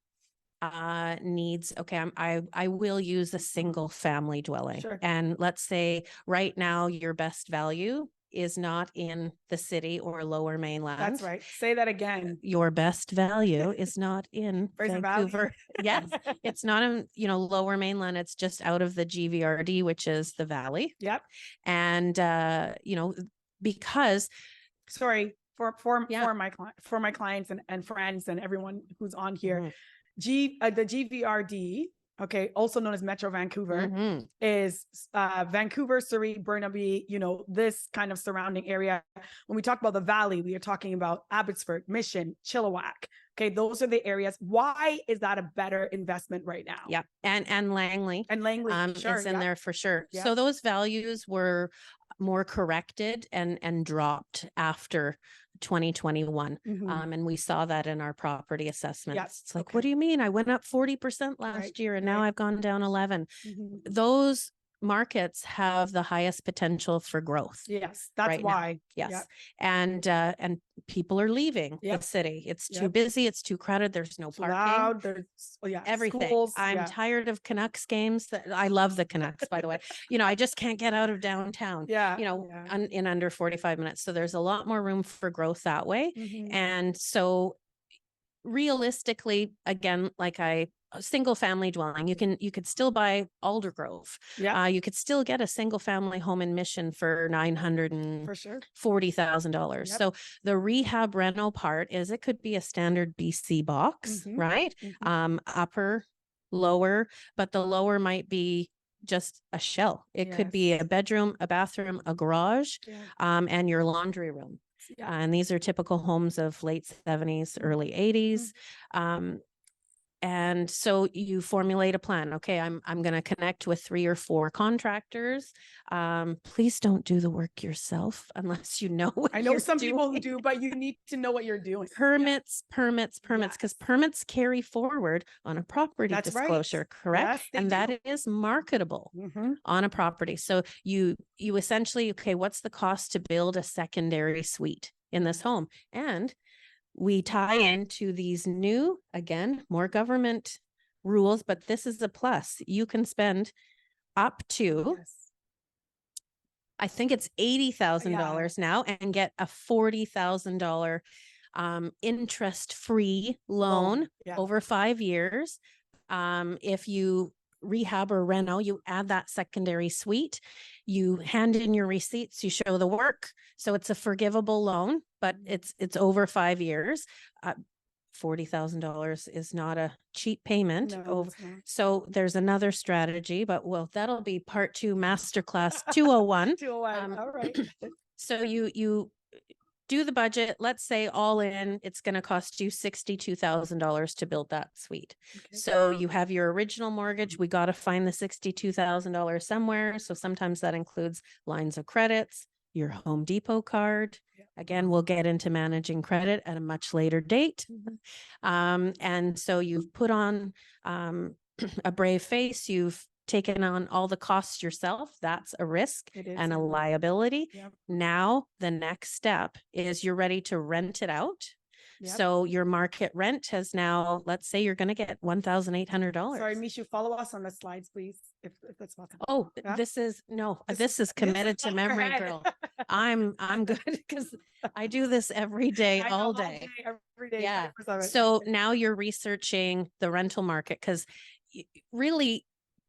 needs, I will use a single family dwelling. And let's say right now your best value is not in the city or Lower Mainland. That's right. Say that again. Your best value is not in Vancouver. Yes. It's not in, Lower Mainland. It's just out of the GVRD, which is the Valley. And, because sorry for my clients and friends and everyone who's on here, the GVRD, also known as Metro Vancouver, is Vancouver, Surrey, Burnaby, this kind of surrounding area. When we talk about the Valley, we are talking about Abbotsford, Mission, Chilliwack. Those are the areas. Why is that a better investment right now? And Langley. Is in there for sure. So those values were more corrected and dropped after 2021. And we saw that in our property assessments. It's like, what do you mean? I went up 40% last year and now I've gone down 11. Those markets have the highest potential for growth. That's why. And people are leaving the city. It's too busy. It's too crowded. There's no parking. There's everything. Schools, I'm tired of Canucks games. I love the Canucks, by the way. I just can't get out of downtown. In under 45 minutes. So there's a lot more room for growth that way. And so realistically, again, like a single family dwelling, you could still buy Aldergrove. You could still get a single family home in Mission for $940,000. So the rehab rental part is, it could be a standard BC box, right? Upper, lower, but the lower might be just a shell. It could be a bedroom, a bathroom, a garage, and your laundry room. And these are typical homes of late 70s, early 80s. And so you formulate a plan. Okay, I'm going to connect with 3 or 4 contractors. Please don't do the work yourself unless you know what I know some doing. people who do, but you need to know what you're doing. Permits, because permits carry forward on a property disclosure, correct? And that is marketable on a property. So you essentially, what's the cost to build a secondary suite in this home? And we tie into these new, again, more government rules, but this is a plus. You can spend up to, Yes. I think it's $80,000 now, and get a $40,000 interest-free loan Yeah. over 5 years. If you rehab or reno, you add that secondary suite, you hand in your receipts, you show the work. So it's a forgivable loan, but it's over 5 years. $40,000 is not a cheap payment. No, it's not. So there's another strategy, but that'll be part 2, masterclass 201. 201. All right. So you do the budget. Let's say all in, it's going to cost you $62,000 to build that suite. Okay. So you have your original mortgage. We got to find the $62,000 somewhere. So sometimes that includes lines of credits, your Home Depot card. Yeah. Again, we'll get into managing credit at a much later date. And so you've put on a brave face. You've taken on all the costs yourself. That's a risk and a liability. Yep. Now, the next step is you're ready to rent it out. Yep. So your market rent has now, let's say you're going to get $1,800. Sorry, Mishu, follow us on the slides, please, if that's possible. Oh, Yeah? this is committed to memory, girl. I'm good because I do this every day, all day. Every day. Yeah. 100%. So now you're researching the rental market, because really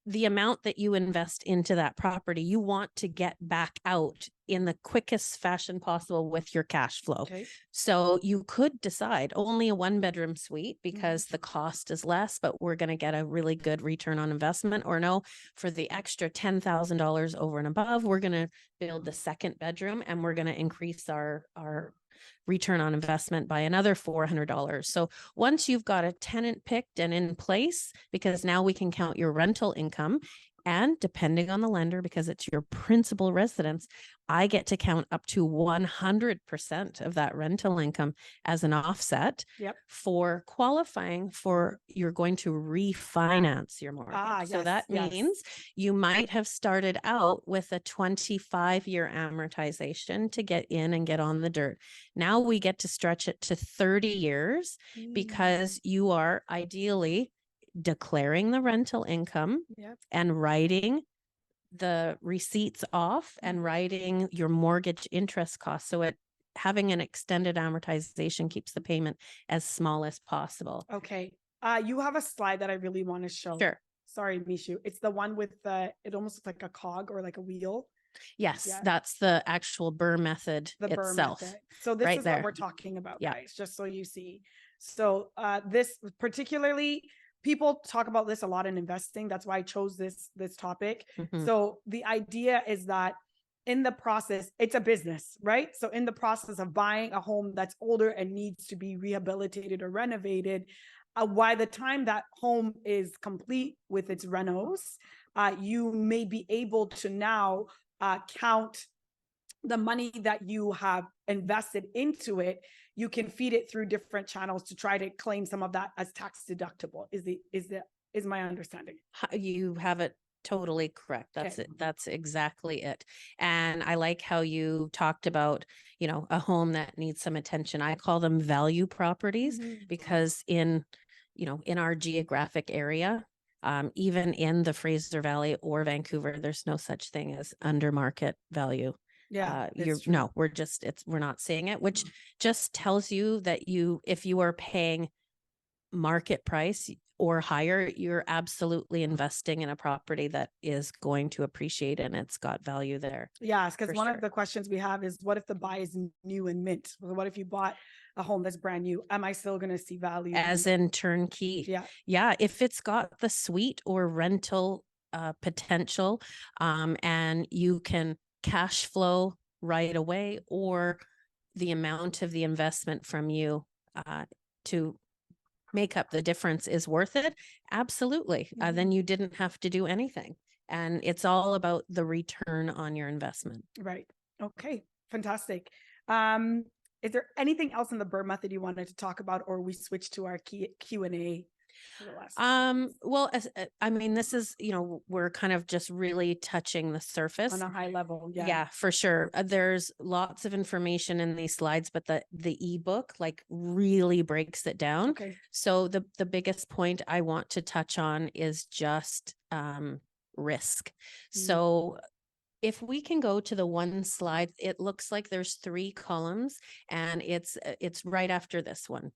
the amount that you invest into that property, you want to get back out in the quickest fashion possible with your cash flow. Okay. So you could decide only a 1-bedroom suite because the cost is less, but we're going to get a really good return on investment. Or no, for the extra $10,000 over and above, we're going to build the 2nd bedroom and we're going to increase our return on investment by another $400. So once you've got a tenant picked and in place, because now we can count your rental income, and depending on the lender, because it's your principal residence, I get to count up to 100% of that rental income as an offset for qualifying for you're going to refinance your mortgage. So that means you might have started out with a 25-year amortization to get in and get on the dirt. Now we get to stretch it to 30 years because you are ideally declaring the rental income and writing the receipts off and writing your mortgage interest costs. So having an extended amortization keeps the payment as small as possible. Okay. You have a slide that I really want to show. Sure. Sorry, Mishu. It's the one with it almost looks like a cog or like a wheel. Yes, that's the actual BRRRR method itself. Method. So this is what we're talking about, guys, just so you see. So this particularly, people talk about this a lot in investing. That's why I chose this topic. So the idea is that in the process, it's a business, right? So in the process of buying a home that's older and needs to be rehabilitated or renovated, by the time that home is complete with its renos, you may be able to now count the money that you have invested into it. You can feed it through different channels to try to claim some of that as tax deductible. Is my understanding? You have it totally correct. That's it. That's exactly it. And I like how you talked about, a home that needs some attention. I call them value properties because in our geographic area, even in the Fraser Valley or Vancouver, there's no such thing as under market value. We're not seeing it, which just tells you that if you are paying market price or higher, you're absolutely investing in a property that is going to appreciate and it's got value there. Yes, because one of the questions we have is, what if the buy is new and mint? What if you bought a home that's brand new? Am I still going to see value? As in turnkey? Yeah. If it's got the suite or rental potential, and you can cash flow right away, or the amount of the investment from you to make up the difference is worth it, absolutely. Then you didn't have to do anything. And it's all about the return on your investment. Right. Okay. Fantastic. Is there anything else in the BRRRR method you wanted to talk about, or we switch to our Q&A? for the last? Well, I mean, this is, we're kind of just really touching the surface. On a high level, yeah. Yeah, for sure. There's lots of information in these slides, but the ebook like really breaks it down. Okay. So the biggest point I want to touch on is just risk. So if we can go to the one slide, it looks like there's 3 columns, and it's right after this one.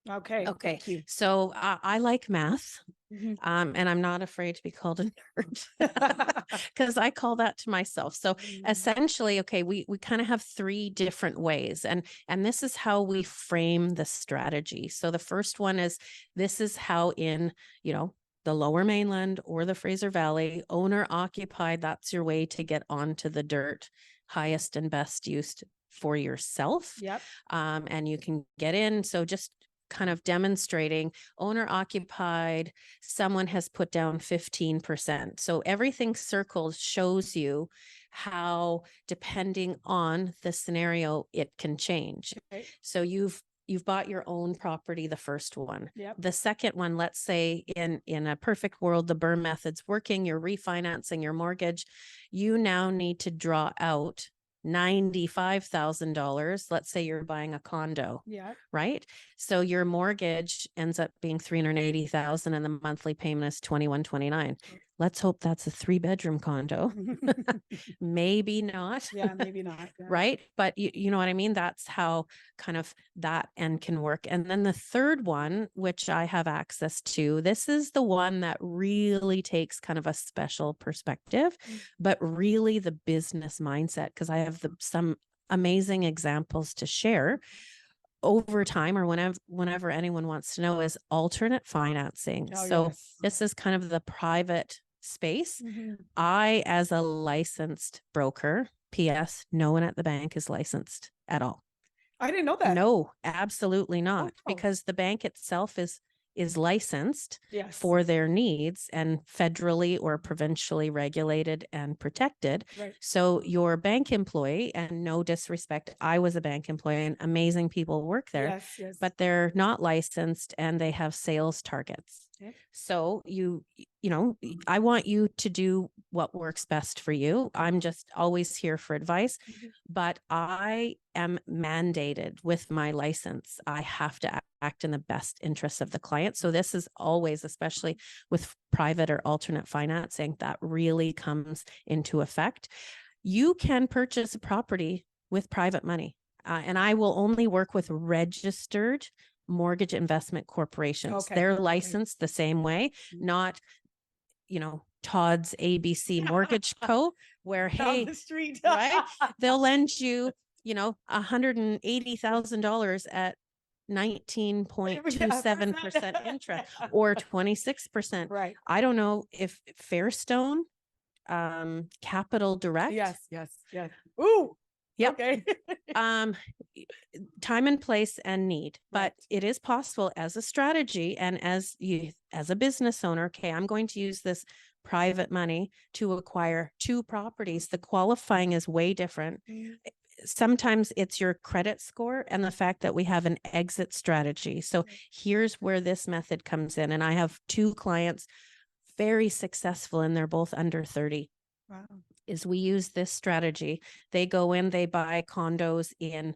Okay. Okay. Thank you. So I like math. Mhm. And I'm not afraid to be called a nerd because I call that to myself. So essentially, okay, we kind of have 3 different ways, and this is how we frame the strategy. So the first one is, this is how in, the Lower Mainland or the Fraser Valley, owner occupied, that's your way to get onto the dirt, highest and best used for yourself. Yep. And you can get in. So just kind of demonstrating owner occupied, someone has put down 15%. So everything circled shows you how, depending on the scenario, it can change. Okay. So you've bought your own property, the first one. Yep. The second one, let's say in a perfect world, the BRRRR method's working, you're refinancing your mortgage. You now need to draw out $95,000. Let's say you're buying a condo. Yeah. Right. So your mortgage ends up being $380,000 and the monthly payment is $2,129. Let's hope that's a 3-bedroom condo. Maybe not. Yeah, maybe not. Yeah. Right. But you know what I mean? That's how kind of that end can work. And then the third one, which I have access to, this is the one that really takes kind of a special perspective, but really the business mindset, because I have some amazing examples to share over time, or whenever anyone wants to know, is alternate financing. Oh, So yes. this is kind of the private space. I, as a licensed broker, PS, no one at the bank is licensed at all. I didn't know that. No, absolutely not. wow. Because the bank itself is licensed Yes. for their needs and federally or provincially regulated and protected. Right. So your bank employee, and no disrespect, I was a bank employee and amazing people work there, Yes, yes. but they're not licensed and they have sales targets. Okay. So I want you to do what works best for you. I'm just always here for advice, but I am mandated with my license. I have to act in the best interests of the client. So this is always, especially with private or alternate financing, that really comes into effect. You can purchase a property with private money, and I will only work with registered mortgage investment corporations. Okay. They're licensed the same way, not, Todd's ABC Mortgage Co., where, Down hey, the street. right, they'll lend you, $180,000 at 19.27% interest or 26%. Right. I don't know if Fairstone, Capital Direct. Yes. Ooh. Yep. Okay. Time and place and need, but Right. it is possible as a strategy, and as a business owner, okay, I'm going to use this private money to acquire 2 properties. The qualifying is way different. Sometimes it's your credit score and the fact that we have an exit strategy. So here's where this method comes in. And I have 2 clients, very successful, and they're both under 30. Wow. Is we use this strategy. They go in, they buy condos in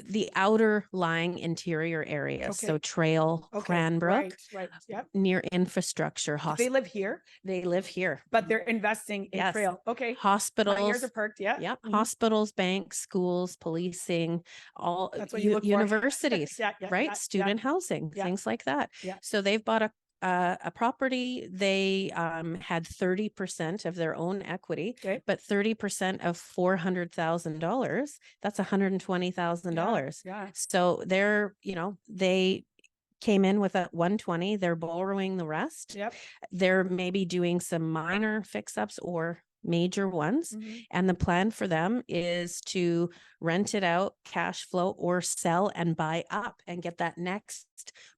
the outer lying interior areas. Okay. So Trail, Okay. Cranbrook, Right. Yep. near infrastructure. They live here, They live here. but they're investing in Yes. Trail. Okay. My ears Hospitals. are perked. Yeah. Yep. Mhm. Hospitals, banks, schools, policing, all That's what you look for. universities, Yeah, right? Student housing, Yeah. things like that. Yeah. So they've bought a property. They had 30% of their own equity, Okay. but 30% of $400,000, that's $120,000. Yeah. So they came in with a 120, they're borrowing the rest. Yep. They're maybe doing some minor fix-ups or major ones. Mhm. And the plan for them is to rent it out, cash flow, or sell and buy up and get that next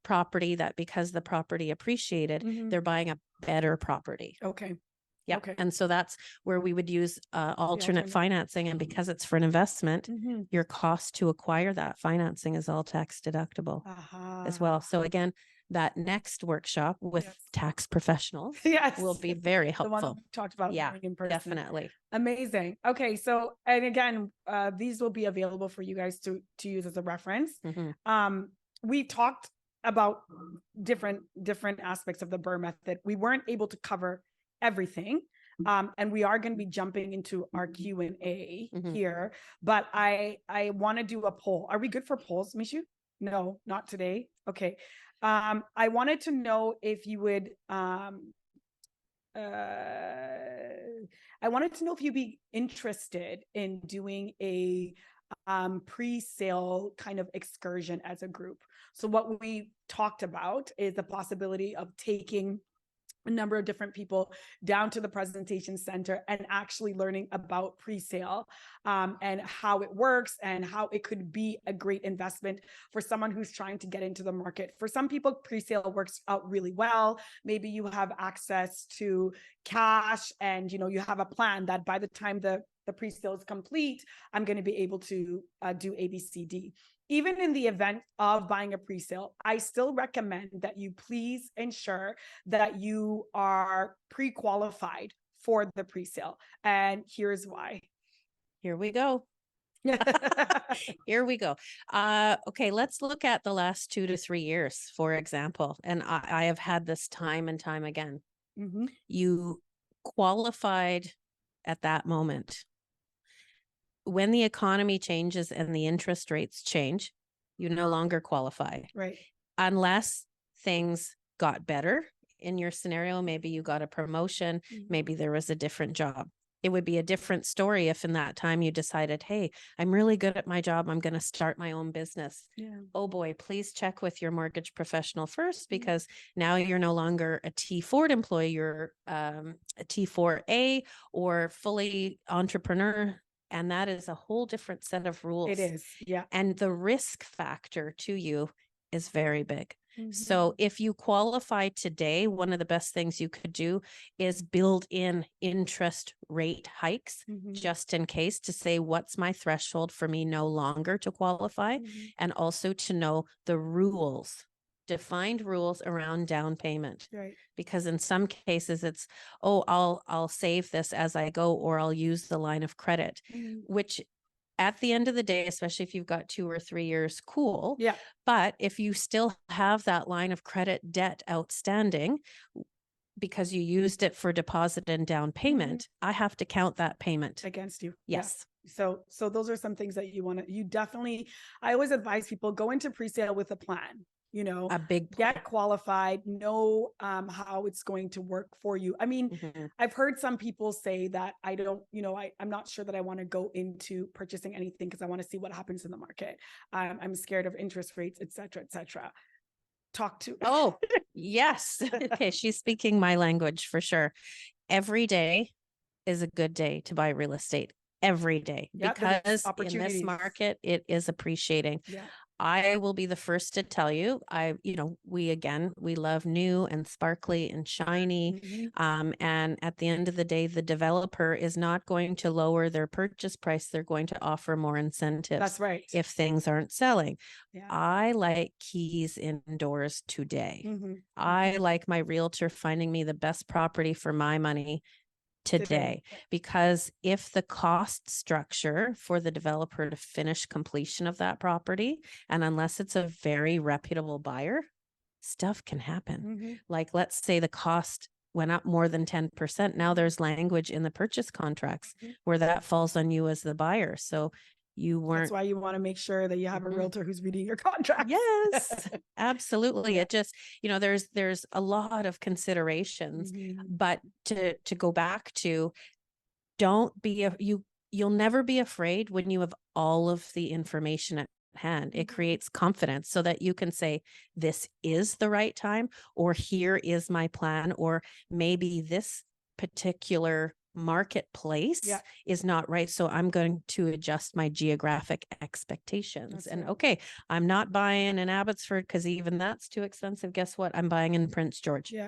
property, that because the property appreciated, Mhm. they're buying a better property. Okay. Yeah. Okay. And so that's where we would use alternate alternate. financing. And because it's for an investment, Mhm. your cost to acquire that financing is all tax deductible as well. So again, that next workshop with Yes. tax professionals Yes. will be very The one helpful. we talked about Yeah, going in person. definitely. Amazing. Okay. So, and again, these will be available for you guys to use as a reference. Mhm. We talked about different aspects of the BRRRR method. We weren't able to cover everything. And we are going to be jumping into our Q&A Mhm. here, but I want to do a poll. Are we good for polls, Mishu? No, not today. Okay. I wanted to know if you would, I wanted to know if you'd be interested in doing a pre-sale kind of excursion as a group. So what we talked about is the possibility of taking a number of different people down to the presentation center and actually learning about pre-sale and how it works and how it could be a great investment for someone who's trying to get into the market. For some people, pre-sale works out really well. Maybe you have access to cash and you have a plan that by the time the pre-sale is complete, I'm going to be able to do A, B, C, D. Even in the event of buying a pre-sale, I still recommend that you please ensure that you are pre-qualified for the pre-sale. And here's why. Here we go. Here we go. Okay, let's look at the last 2 to 3 years, for example. And I have had this time and time again. Mm-hmm. You qualified at that moment. When the economy changes and the interest rates change, you no longer qualify. Right. Unless things got better in your scenario, maybe you got a promotion, maybe there was a different job. It would be a different story if in that time you decided, hey, I'm really good at my job, I'm going to start my own business. Yeah. Oh boy, please check with your mortgage professional first, because now you're no longer a T Ford employee, you're a T4A or fully entrepreneur. And that is a whole different set of rules. It is. Yeah. And the risk factor to you is very big. Mm-hmm. So if you qualify today, one of the best things you could do is build in interest rate hikes just in case, to say, what's my threshold for me no longer to qualify? And also to know the rules, defined rules around down payment. Right. Because in some cases it's, oh, I'll save this as I go, or I'll use the line of credit, which at the end of the day, especially if you've got 2 or 3 years, cool. Yeah. But if you still have that line of credit debt outstanding because you used it for deposit and down payment, I have to count that payment against you. Yes. Yeah. So those are some things that you definitely, I always advise people, go into pre-sale with a plan. A big plan. Get qualified, know how it's going to work for you. I mean, I've heard some people say that I don't, I'm not sure that I want to go into purchasing anything because I want to see what happens in the market. I'm scared of interest rates, et cetera, et cetera. Talk to. Oh, yes. Okay. She's speaking my language for sure. Every day is a good day to buy real estate. Every day. Yeah, because in this market, it is appreciating. Yeah. I will be the first to tell you, we love new and sparkly and shiny. And at the end of the day, the developer is not going to lower their purchase price. They're going to offer more incentives. That's right. If things aren't selling. Yeah. I like keys indoors today. I like my realtor finding me the best property for my money today, because if the cost structure for the developer to finish completion of that property, and unless it's a very reputable buyer, stuff can happen. Like, let's say the cost went up more than 10%. Now there's language in the purchase contracts where that falls on you as the buyer. So you weren't. That's why you want to make sure that you have a realtor who's reading your contract. Yes, absolutely. It just, there's a lot of considerations, but to go back to, you'll never be afraid when you have all of the information at hand. It creates confidence so that you can say, this is the right time, or here is my plan, or maybe this particular marketplace is not right. So I'm going to adjust my geographic expectations. Okay, I'm not buying in Abbotsford because even that's too expensive. Guess what? I'm buying in Prince George. Yeah,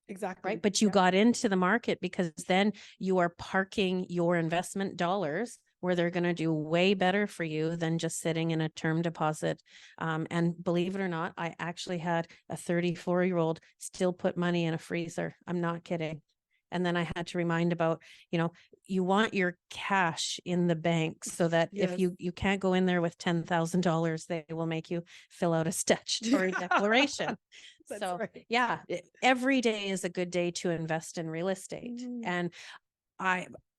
exactly. Right. But you got into the market because then you are parking your investment dollars where they're going to do way better for you than just sitting in a term deposit. And believe it or not, I actually had a 34-year-old still put money in a freezer. I'm not kidding. And then I had to remind about, you want your cash in the bank so that if Yes. you can't go in there with $10,000, they will make you fill out a statutory declaration. That's So right. yeah, every day is a good day to invest in real estate. Mhm. And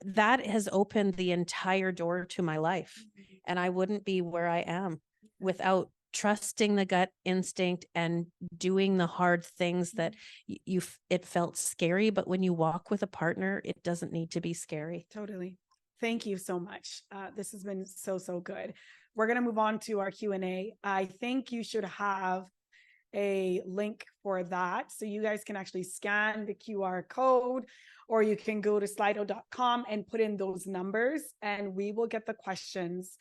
that has opened the entire door to my life. And I wouldn't be where I am without trusting the gut instinct and doing the hard things that it felt scary, but when you walk with a partner, it doesn't need to be scary. Totally. Thank you so much. This has been so, so good. We're going to move on to our Q&A. I think you should have a link for that. So you guys can actually scan the QR code, or you can go to slido.com and put in those numbers, and we will get the questions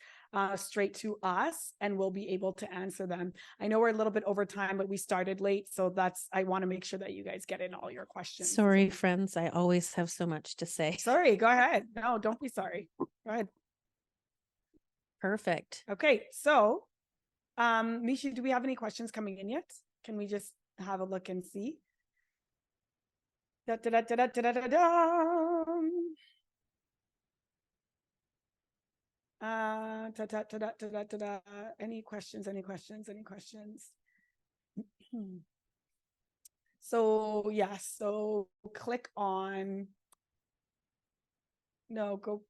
straight to us, and we'll be able to answer them. I know we're a little bit over time, but we started late. So I want to make sure that you guys get in all your questions. Sorry, friends. I always have so much to say. Sorry, go ahead. No, don't be sorry. Go ahead. Perfect. Okay. So, Mishi, do we have any questions coming in yet? Can we just have a look and see? Da, da, da, da, da, da, da, da. Any questions? So yes, so click on, no, go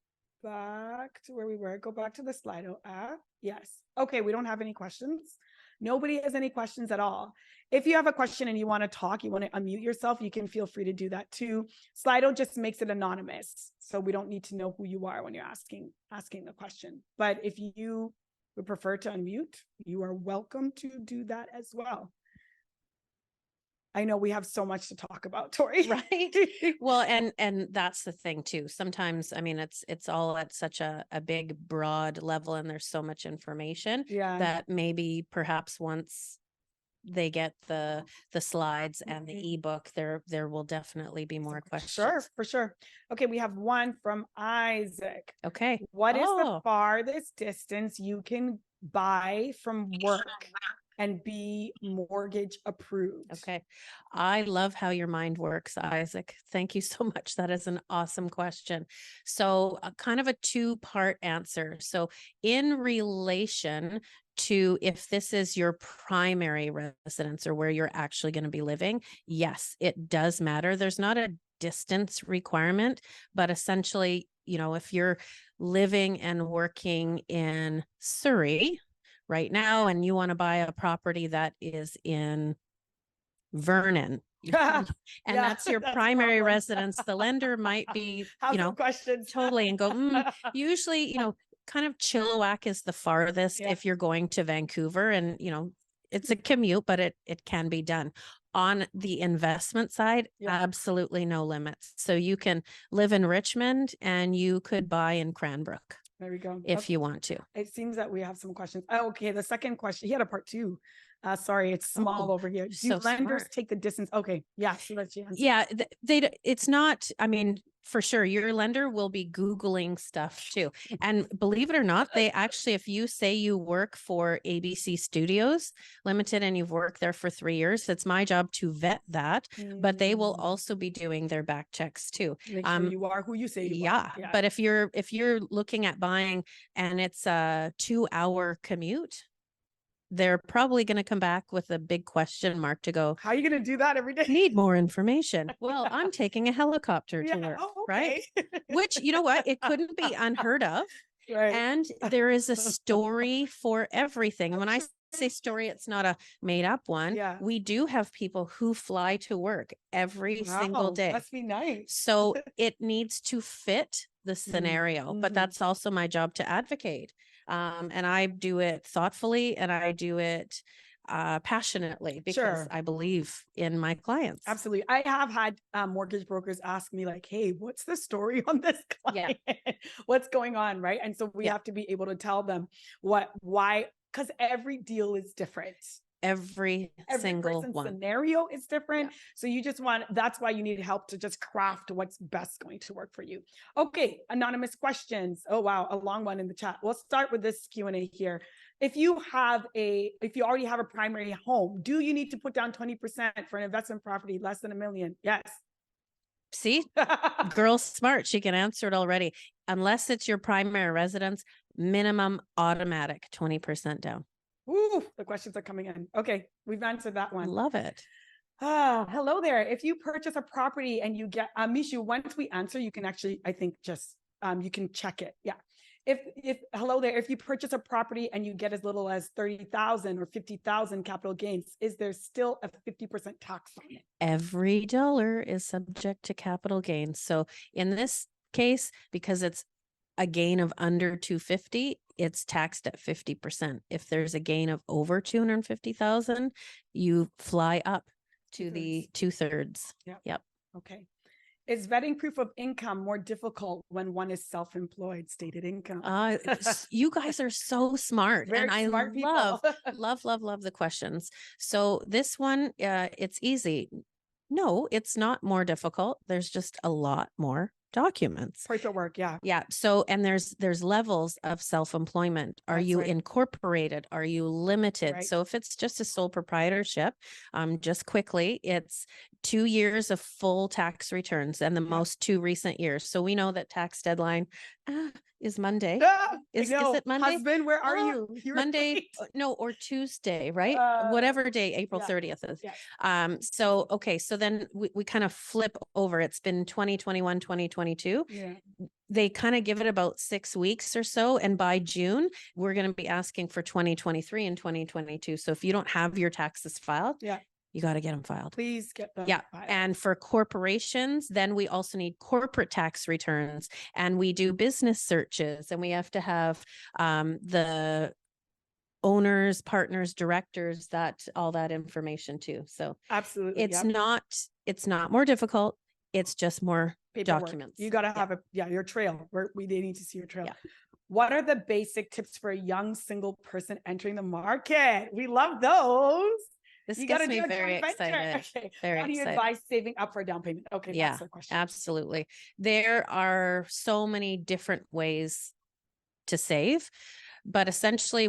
back to where we were. Go back to the Slido app. Yes. Okay, we don't have any questions. Nobody has any questions at all. If you have a question and you want to talk, you want to unmute yourself, you can feel free to do that too. Slido just makes it anonymous, so we don't need to know who you are when you're asking the question. But if you would prefer to unmute, you are welcome to do that as well. I know we have so much to talk about, Tori. Right. Well, and that's the thing too. Sometimes, I mean, it's all at such a big, broad level, and there's so much information that maybe perhaps once they get the slides and the ebook, there will definitely be more questions. Sure, for sure. Okay, we have one from Isaac. Okay. What is the farthest distance you can buy from work and be mortgage approved? Okay. I love how your mind works, Isaac. Thank you so much. That is an awesome question. So kind of a two-part answer. So in relation to if this is your primary residence or where you're actually going to be living, yes, it does matter. There's not a distance requirement, but essentially, if you're living and working in Surrey right now and you want to buy a property that is in Vernon, and that's your primary residence, the lender might be, questions. Totally, and go, usually, kind of Chilliwack is the farthest if you're going to Vancouver, and, it's a commute, but it can be done. On the investment side, absolutely no limits. So you can live in Richmond and you could buy in Cranbrook. There we go. If you want to. It seems that we have some questions. Oh, okay. The second question, he had a part two. Sorry, it's small over here. Do lenders take the distance? Okay. Yeah. So that's the answer. Yeah. It's not, I mean, for sure, your lender will be Googling stuff too. And believe it or not, they actually, if you say you work for ABC Studios Limited and you've worked there for 3 years, it's my job to vet that, but they will also be doing their back checks too. Make sure you are who you say you are. Yeah. But if you're looking at buying and it's a 2-hour commute, they're probably going to come back with a big question mark to go, how are you going to do that every day? Need more information. Well, I'm taking a helicopter to work, right? Which, you know what? It couldn't be unheard of. Right. And there is a story for everything. And when I say story, it's not a made up one. Yeah. We do have people who fly to work every single day. Must be nice. So it needs to fit the scenario, but that's also my job to advocate. And I do it thoughtfully and I do it passionately because I believe in my clients. Absolutely. I have had mortgage brokers ask me like, hey, what's the story on this client? What's going on? Right. And so we have to be able to tell them why, because every deal is different. every single person's one. scenario is different. So you just that's why you need help to just craft what's best going to work for you. Okay, anonymous questions. Oh, wow, a long one in the chat. We'll start with this Q&A here. If you already have a primary home, do you need to put down 20% for an investment property less than $1 million? Yes. See, girl's smart. She can answer it already. Unless it's your primary residence, minimum automatic 20% down. Ooh, the questions are coming in. Okay, we've answered that one. Love it. Hello there. If you purchase a property and you get, Mishu, once we answer, you can actually, I think just, you can check it. Yeah. Hello there, if you purchase a property and you get as little as 30,000 or 50,000 capital gains, is there still a 50% tax on it? Every dollar is subject to capital gains. So in this case, because it's a gain of under 250, it's taxed at 50%. If there's a gain of over 250,000, you fly up to the 2/3. Yep. Okay. Is vetting proof of income more difficult when one is self-employed, stated income? You guys are so smart. Very and I smart love the questions. So this one, it's easy. No, it's not more difficult. There's just a lot more documents. Paperwork, yeah. Yeah. So, and there's levels of self-employment. Are That's you right. incorporated? Are you limited? Right. So if it's just a sole proprietorship, just quickly, it's 2 years of full tax returns and the most 2 recent years. So we know that tax deadline is Monday. Is it Monday? Husband, where are you? You're Monday, late. no, or Tuesday, right? Whatever day, April 30th is. Yeah. So, okay. So then we kind of flip over. It's been 2021, 2022. Yeah. They kind of give it about 6 weeks or so. And by June, we're going to be asking for 2023 and 2022. So if you don't have your taxes filed, you got to get them filed. Please get them filed. And for corporations, then we also need corporate tax returns, and we do business searches, and we have to have the owners, partners, directors, all that information too. So absolutely, it's not more difficult. It's just more paperwork. Documents. You got to have your trail. They need to see your trail. What are the basic tips for a young single person entering the market? We love those. This gets me very excited. Okay. Very How do you advise saving up for a down payment? Okay, yeah, that's the question. Absolutely. There are so many different ways to save, but essentially,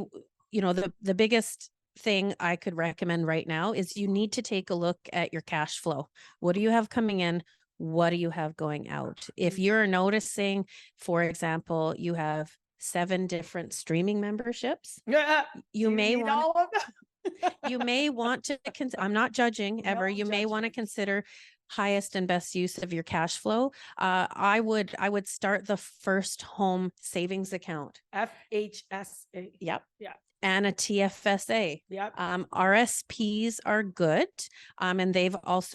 the biggest thing I could recommend right now is you need to take a look at your cash flow. What do you have coming in? What do you have going out? If you're noticing, for example, you have 7 different streaming memberships, you may want all of them. You may want to I'm not judging ever. You may want to consider highest and best use of your cash flow. I would start the First Home Savings Account. FHSA. Yep. Yeah. And a TFSA. Yep. RSPs are good. And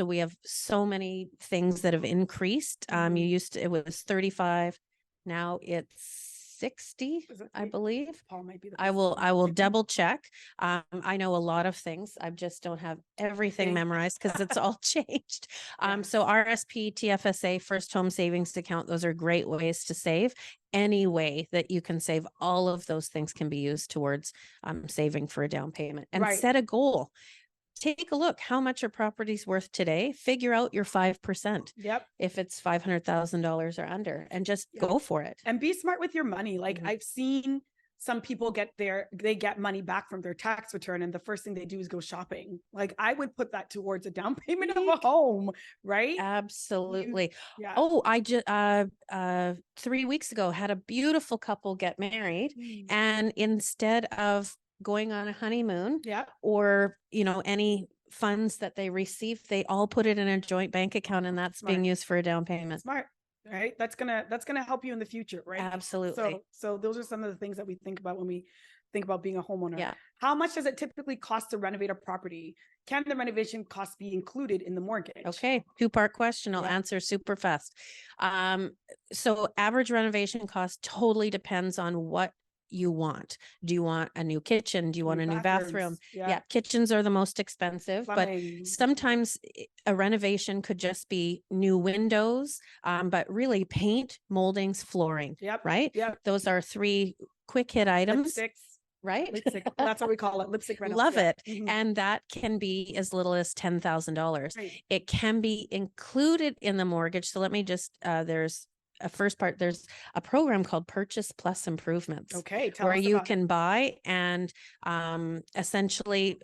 we have so many things that have increased. It was 35. Now it's 60, I believe. Paul might be I will double check. I know a lot of things. I just don't have everything memorized because it's all changed. So RSP, TFSA, First Home Savings Account, those are great ways to save. Any way that you can save, all of those things can be used towards saving for a down payment. And set a goal. Take a look. How much are properties worth today? Figure out your 5%. Yep. If it's $500,000 or under, and just go for it. And be smart with your money. Like I've seen some people they get money back from their tax return, and the first thing they do is go shopping. Like I would put that towards a down payment of a home, right? Absolutely. I just 3 weeks ago had a beautiful couple get married, and instead of going on a honeymoon or any funds that they receive, they all put it in a joint bank account, and that's being used for a down payment. Smart. Right, that's gonna help you in the future, right? Absolutely. So those are some of the things that we think about when we think about being a homeowner. How much does it typically cost to renovate a property? Can the renovation cost be included in the mortgage? Okay, 2-part question. I'll answer super fast. So average renovation cost totally depends on what you want. Do you want a new kitchen? Do you want a new bathroom? Kitchens are the most expensive, but sometimes a renovation could just be new windows, but really paint, moldings, flooring, right? Those are 3 quick hit items. right? Lipstick. That's what we call it. Lipstick rentals. Love Yeah. it. Mhm. And that can be as little as $10,000. Right. It can be included in the mortgage. So let me just, there's a first part, there's a program called Purchase Plus Improvements. Okay. Tell where us you about it. can buy and essentially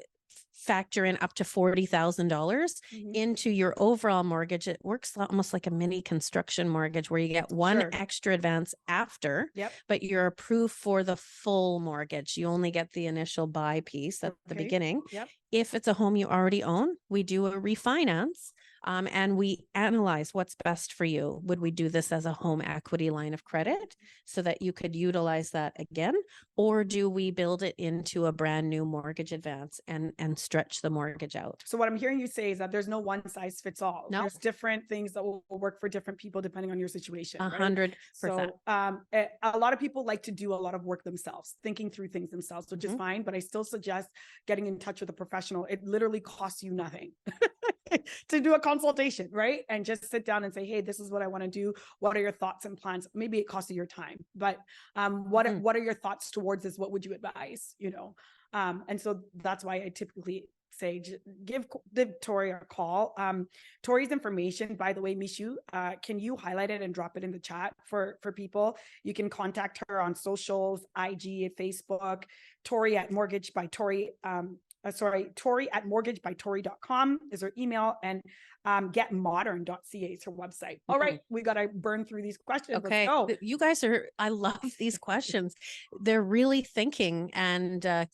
factor in up to $40,000 Mhm. into your overall mortgage. It works almost like a mini construction mortgage where you get one Sure. extra advance after, Yep. but you're approved for the full mortgage. You only get the initial buy piece at the Okay. beginning. Yep. If it's a home you already own, we do a refinance. And we analyze what's best for you. Would we do this as a home equity line of credit so that you could utilize that again? Or do we build it into a brand new mortgage advance and stretch the mortgage out? So what I'm hearing you say is that there's no one size fits all. No. There's different things that will work for different people depending on your situation. Right? 100%. So a lot of people like to do a lot of work themselves, thinking through things themselves, which is fine. But I still suggest getting in touch with a professional. It literally costs you nothing to do a consultation, right? And just sit down and say, hey, this is what I want to do. What are your thoughts and plans? Maybe it costs you your time, but what are your thoughts towards this? What would you advise? You know, and so that's why I typically say give Tori a call. Tori's information, by the way, Mishu, can you highlight it and drop it in the chat for people? You can contact her on socials, IG, Facebook, Tori at mortgage by Tori. Tori at mortgagebytori.com is her email, and getmodern.ca is her website. All right, we got to burn through these questions. Okay. Let's go. You guys I love these questions. They're really thinking, and,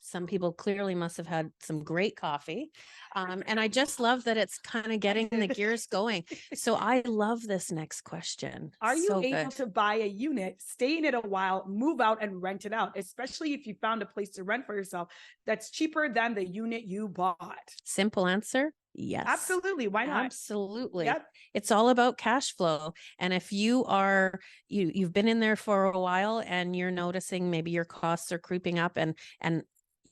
some people clearly must have had some great coffee. And I just love that it's kind of getting the gears going. So I love this next question. Are you So able good. to buy a unit, stay in it a while, move out and rent it out, especially if you found a place to rent for yourself that's cheaper than the unit you bought? Simple answer. Yes. Absolutely. Why not? Absolutely. Yep. It's all about cash flow. And if you've been in there for a while and you're noticing maybe your costs are creeping up, and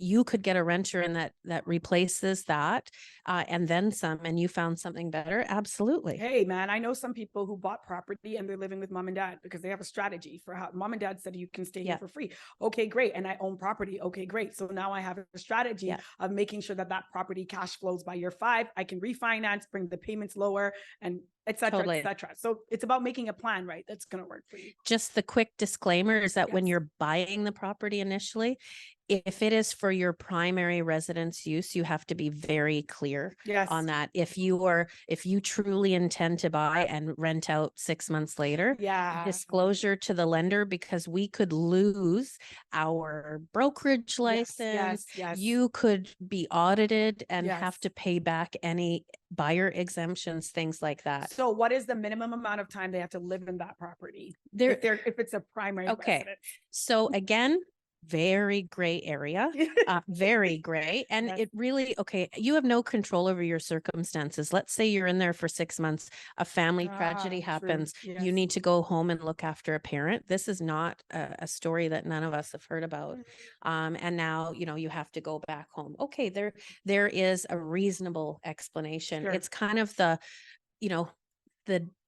you could get a renter in that replaces that, and then some, and you found something better. Absolutely. Hey man, I know some people who bought property and they're living with mom and dad because they have a strategy for how mom and dad said you can stay here for free. Okay, great. And I own property. Okay, great. So now I have a strategy of making sure that property cash flows by year 5. I can refinance, bring the payments lower, and et cetera, et cetera. So it's about making a plan, right? That's going to work for you. Just the quick disclaimer is that when you're buying the property initially, if it is for your primary residence use, you have to be very clear on that. If you truly intend to buy and rent out 6 months later, disclosure to the lender, because we could lose our brokerage license. You could be audited and have to pay back any buyer exemptions, things like that. So what is the minimum amount of time they have to live in that property if it's a primary residence? So again, very gray area, very gray. And it really, you have no control over your circumstances. Let's say you're in there for 6 months, a family tragedy happens. You need to go home and look after a parent. This is not a story that none of us have heard about. And now, you have to go back home. Okay, there is a reasonable explanation. It's kind of the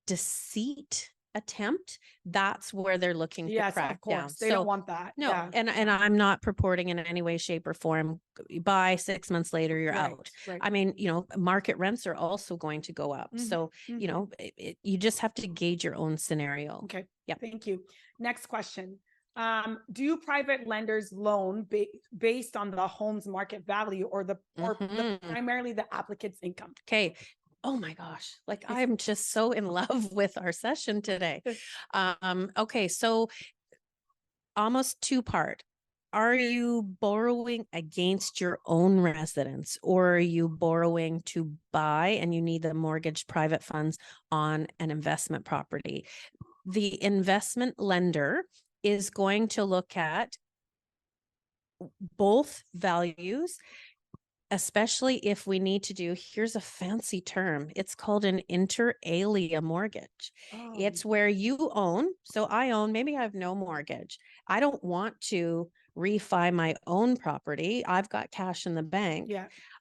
deceit attempt. That's where they're looking to crack down. They don't want that. No. And I'm not purporting in any way, shape, or form, buy 6 months later, you're out. I mean, market rents are also going to go up. So, you just have to gauge your own scenario. Okay. Yeah. Thank you. Next question. Do private lenders loan based on the home's market value or primarily the applicant's income? Okay. Oh my gosh. I'm just so in love with our session today. Okay. So almost 2-part. Are you borrowing against your own residence, or are you borrowing to buy and you need the mortgage private funds on an investment property? The investment lender is going to look at both values, especially if we need to do, here's a fancy term, it's called an inter alia mortgage. It's where you own, so I own, maybe I have no mortgage. I don't want to refi my own property. I've got cash in the bank.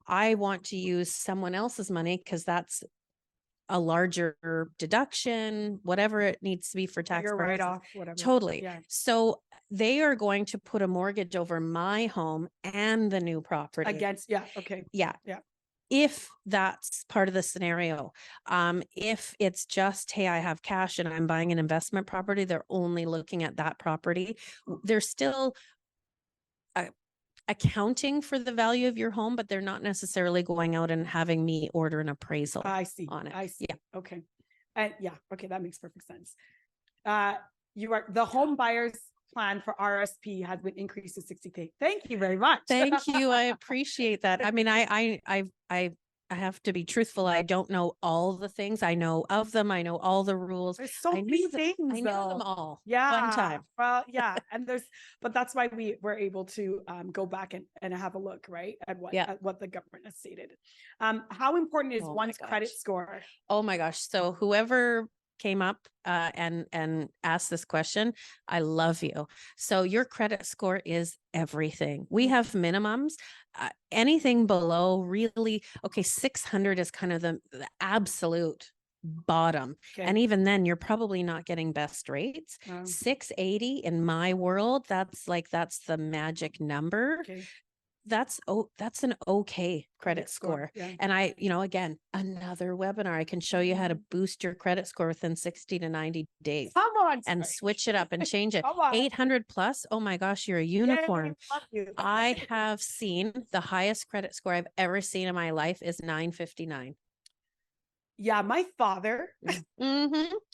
I want to use someone else's money because that's a larger deduction, whatever it needs to be for tax Your purposes. write-off, whatever. Totally. Yeah. So they are going to put a mortgage over my home and the new property. Against, yeah, okay. Yeah. Yeah. If that's part of the scenario. If it's just, hey, I have cash and I'm buying an investment property, they're only looking at that property. They're still accounting for the value of your home, but they're not necessarily going out and having me order an appraisal I see. on it. I see. Yeah. Okay. And yeah, okay, that makes perfect sense. The home buyers plan for RSP has been increased to 60K. Thank you very much. Thank you. I appreciate that. I mean, I have to be truthful. I don't know all the things. I know of them. I know all the rules. There's so I many knew things, I knew them though. all. Yeah. One time. Well, yeah. And but that's why we were able to go back and have a look, right, at what the government has stated. How important is Oh my one's credit gosh. score? Oh my gosh. So whoever came up and asked this question, I love you. So your credit score is everything. We have minimums. Anything below really, okay, 600 is kind of the absolute bottom. Okay. And even then you're probably not getting best rates. 680 in my world, that's the magic number. Okay. That's an okay credit score. Yeah. And again, another webinar, I can show you how to boost your credit score within 60 to 90 days. Come on. And switch it up and change it. Come on. 800 plus. Oh my gosh, you're a unicorn. Yay, love you. I have seen the highest credit score I've ever seen in my life is 959. Yeah, my father has an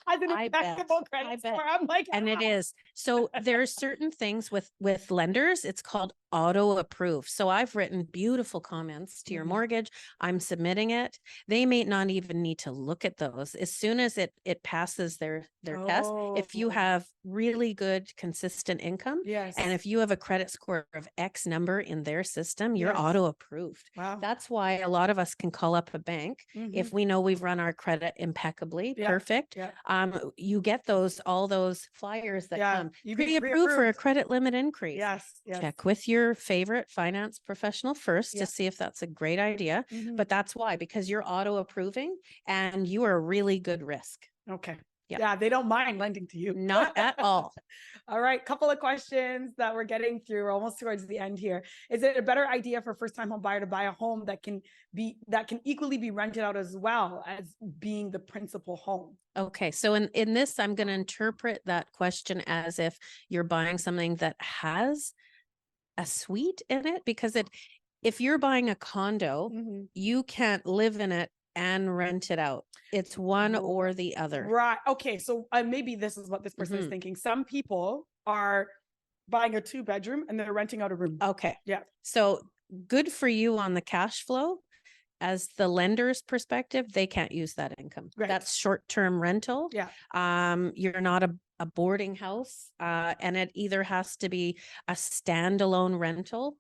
impeccable credit score. I'm like, and it is. So there's certain things with lenders, it's called auto approve. So I've written beautiful comments to your mortgage. I'm submitting it. They may not even need to look at those. As soon as it passes their test, if you have really good, consistent income, yes, and if you have a credit score of X number in their system, you're auto approved. Wow. That's why a lot of us can call up a bank if we know we've run our credit impeccably, perfect. You get all those flyers that come pre-approved for a credit limit increase. Yes. Check with your favorite finance professional first to see if that's a great idea. But that's why, because you're auto approving and you are a really good risk. Okay. Yeah, they don't mind lending to you. Not at all. All right, couple of questions that we're getting through. We're almost towards the end here. Is it a better idea for first-time home buyer to buy a home that can equally be rented out as well as being the principal home? Okay, so in this, I'm going to interpret that question as if you're buying something that has a suite in it, because if you're buying a condo, you can't live in it and rent it out. It's one or the other. Right. Okay. So maybe this is what this person is thinking. Some people are buying a 2-bedroom and they're renting out a room. Okay. Yeah. So good for you on the cash flow. As the lender's perspective, they can't use that income. Right. That's short-term rental. Yeah. You're not a boarding house, and it either has to be a standalone rental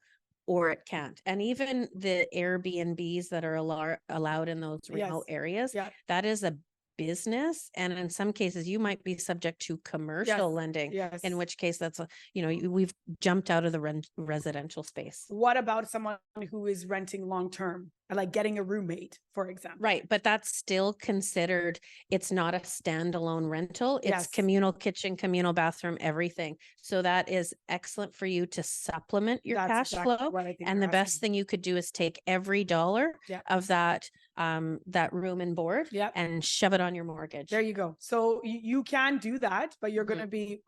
or it can't. And even the Airbnbs that are allowed in those remote areas, that is a business. And in some cases, you might be subject to commercial lending, in which case that's, we've jumped out of the residential space. What about someone who is renting long-term, like getting a roommate, for example? Right. But that's still considered, it's not a standalone rental. It's communal kitchen, communal bathroom, everything. So that is excellent for you to supplement your cash flow. And the best thing you could do is take every dollar of that room and board and shove it on your mortgage. There you go. So you can do that, but you're going to be,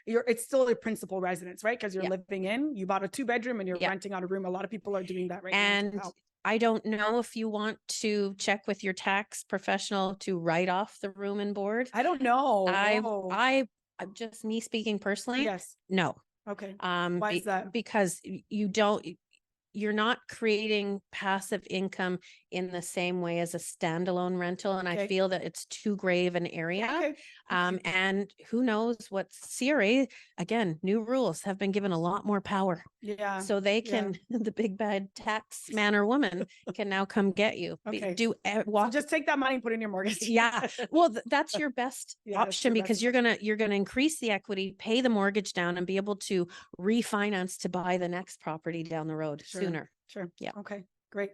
it's still a principal residence, right? Because you're living you bought a 2-bedroom and you're renting out a room. A lot of people are doing that right now. And I don't know if you want to check with your tax professional to write off the room and board. I don't know. I'm just me speaking personally. Yes. No. Okay. Why is that? Because you're not creating passive income in the same way as a standalone rental. And I feel that it's too gray of an area. And who knows what CRA, again, new rules have been given a lot more power. Yeah. So they can, the big bad tax man or woman can now come get you. So just take that money and put it in your mortgage. Yeah. Well, that's your best option, because you're going to increase the equity, pay the mortgage down, and be able to refinance to buy the next property down the road sooner. Sure. Yeah. Okay, great.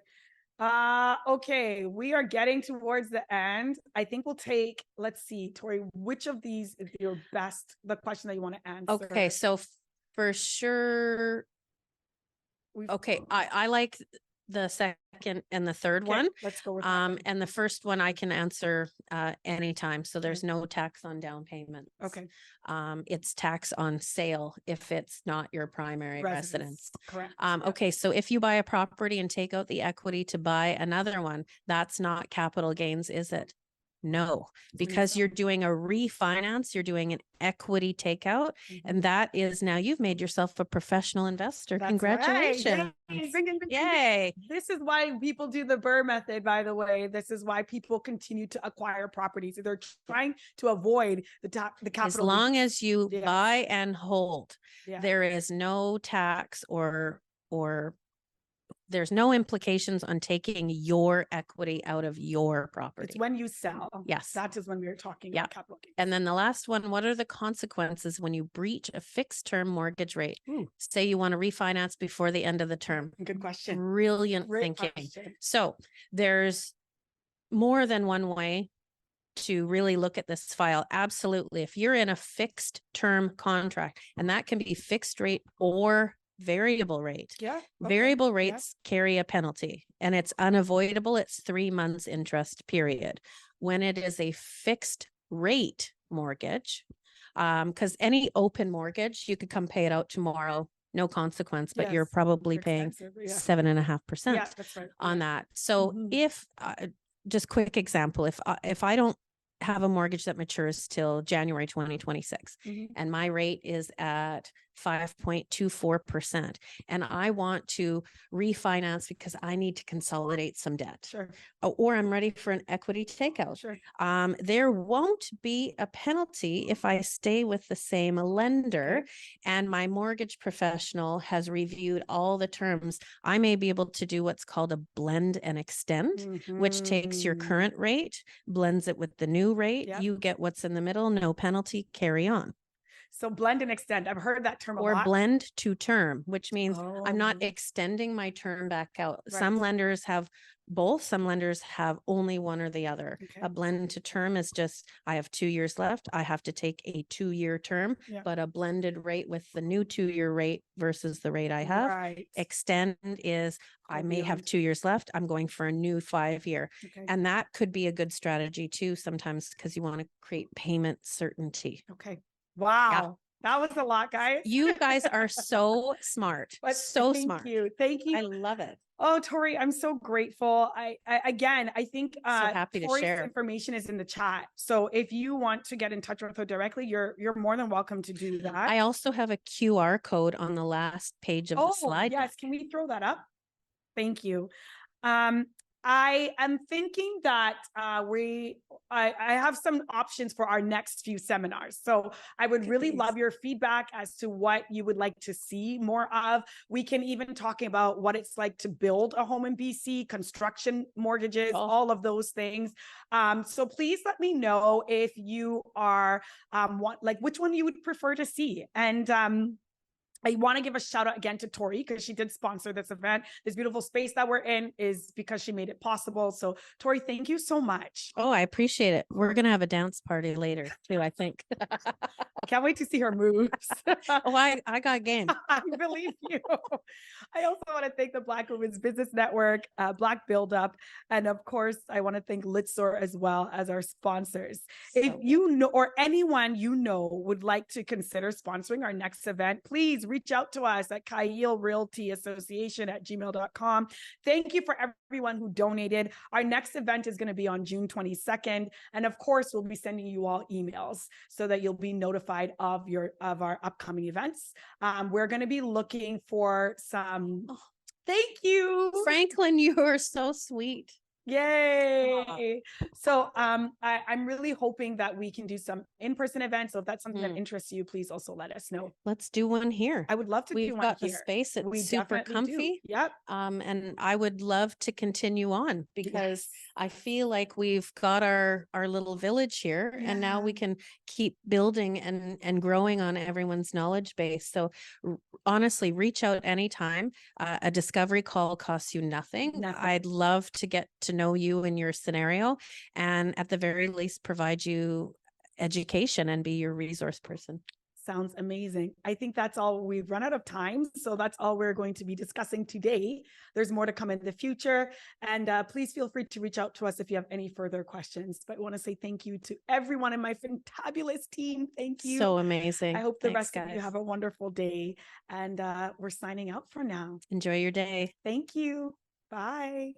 Okay, we are getting towards the end. I think we'll take, let's see, Tori, which of these is your best, the question that you want to answer? Okay, so for sure. Okay, I like the second and the third one. Let's go with that one. And the first one I can answer anytime. So there's no tax on down payments. Okay. It's tax on sale if it's not your primary residence. Correct. Okay, so if you buy a property and take out the equity to buy another one, that's not capital gains, is it? No, because you're doing a refinance, you're doing an equity takeout, and that is now you've made yourself a professional investor. That's Congratulations. right. Yay. This is why people do the BRRRR method, by the way. This is why people continue to acquire properties. They're trying to avoid the capital. As long as you buy and hold, there is no tax or there's no implications on taking your equity out of your property. It's when you sell. Yes. That is when we're talking about capital gains. And then the last one, what are the consequences when you breach a fixed term mortgage rate? Say you want to refinance before the end of the term. Good question. Brilliant thinking. So there's more than one way to really look at this file. Absolutely. If you're in a fixed term contract, and that can be fixed rate or variable rate. Variable rates carry a penalty and it's unavoidable. It's 3 months interest period. When it is a fixed rate mortgage, because any open mortgage, you could come pay it out tomorrow, no consequence, but you're probably paying 7.5% on that. So if, just quick example, if I don't have a mortgage that matures till January 2026 and my rate is at 5.24% and I want to refinance because I need to consolidate some debt or I'm ready for an equity takeout. There won't be a penalty if I stay with the same lender and my mortgage professional has reviewed all the terms. I may be able to do what's called a blend and extend, which takes your current rate, blends it with the new rate. You get what's in the middle, no penalty, carry on. So blend and extend. I've heard that term a lot. Or blend to term, which means I'm not extending my term back out. Some lenders have both. Some lenders have only one or the other. A blend to term is just, I have 2 years left. I have to take a 2-year term, but a blended rate with the new 2-year rate versus the rate I have. Extend is, I may have 2 years left. I'm going for a new 5-year. And that could be a good strategy too, sometimes because you want to create payment certainty. Wow. That was a lot, guys. You guys are so smart. So smart. Thank you. I love it. Oh, Tori, I'm so grateful. I think so happy to Tori's share. information is in the chat. So if you want to get in touch with her directly, you're more than welcome to do that. I also have a QR code on the last page of the slide. Yes, can we throw that up? Thank you. I am thinking that I have some options for our next few seminars. So I would really love your feedback as to what you would like to see more of. We can even talk about what it's like to build a home in BC, construction mortgages, all of those things. So please let me know if you are which one you would prefer to see. And I want to give a shout out again to Tori because she did sponsor this event. This beautiful space that we're in is because she made it possible. So Tori, thank you so much. Oh, I appreciate it. We're going to have a dance party later too, I think. Can't wait to see her moves. I got game. I believe you. I also want to thank the Black Women's Business Network, Black Build Up, and of course, I want to thank Litzor as well as our sponsors. If you know, or anyone you know would like to consider sponsoring our next event, please reach out to us at Chayil Realty Association at gmail.com. Thank you for everyone who donated. Our next event is going to be on June 22nd. And of course, we'll be sending you all emails so that you'll be notified of our upcoming events. We're going to be looking for some, thank you. Franklin, you are so sweet. Yay. So I'm really hoping that we can do some in-person events. So if that's something that interests you, please also let us know. Let's do one here. I would love to do We've one got the here. space. It's We super definitely do. comfy. Yep. And I would love to continue on because Yes. I feel like we've got our little village here, and now we Yeah. can keep building and growing on everyone's knowledge base. So honestly, reach out anytime. A discovery call costs you nothing. Nothing. I'd love to get to know you and your scenario, and at the very least provide you education and be your resource person. Sounds amazing. I think that's all. We've run out of time. So that's all we're going to be discussing today. There's more to come in the future. And please feel free to reach out to us if you have any further questions. But I want to say thank you to everyone in my fantabulous team. Thank you. So amazing. I hope the Thanks, rest guys. of you have a wonderful day. And we're signing out for now. Enjoy your day. Thank you. Bye.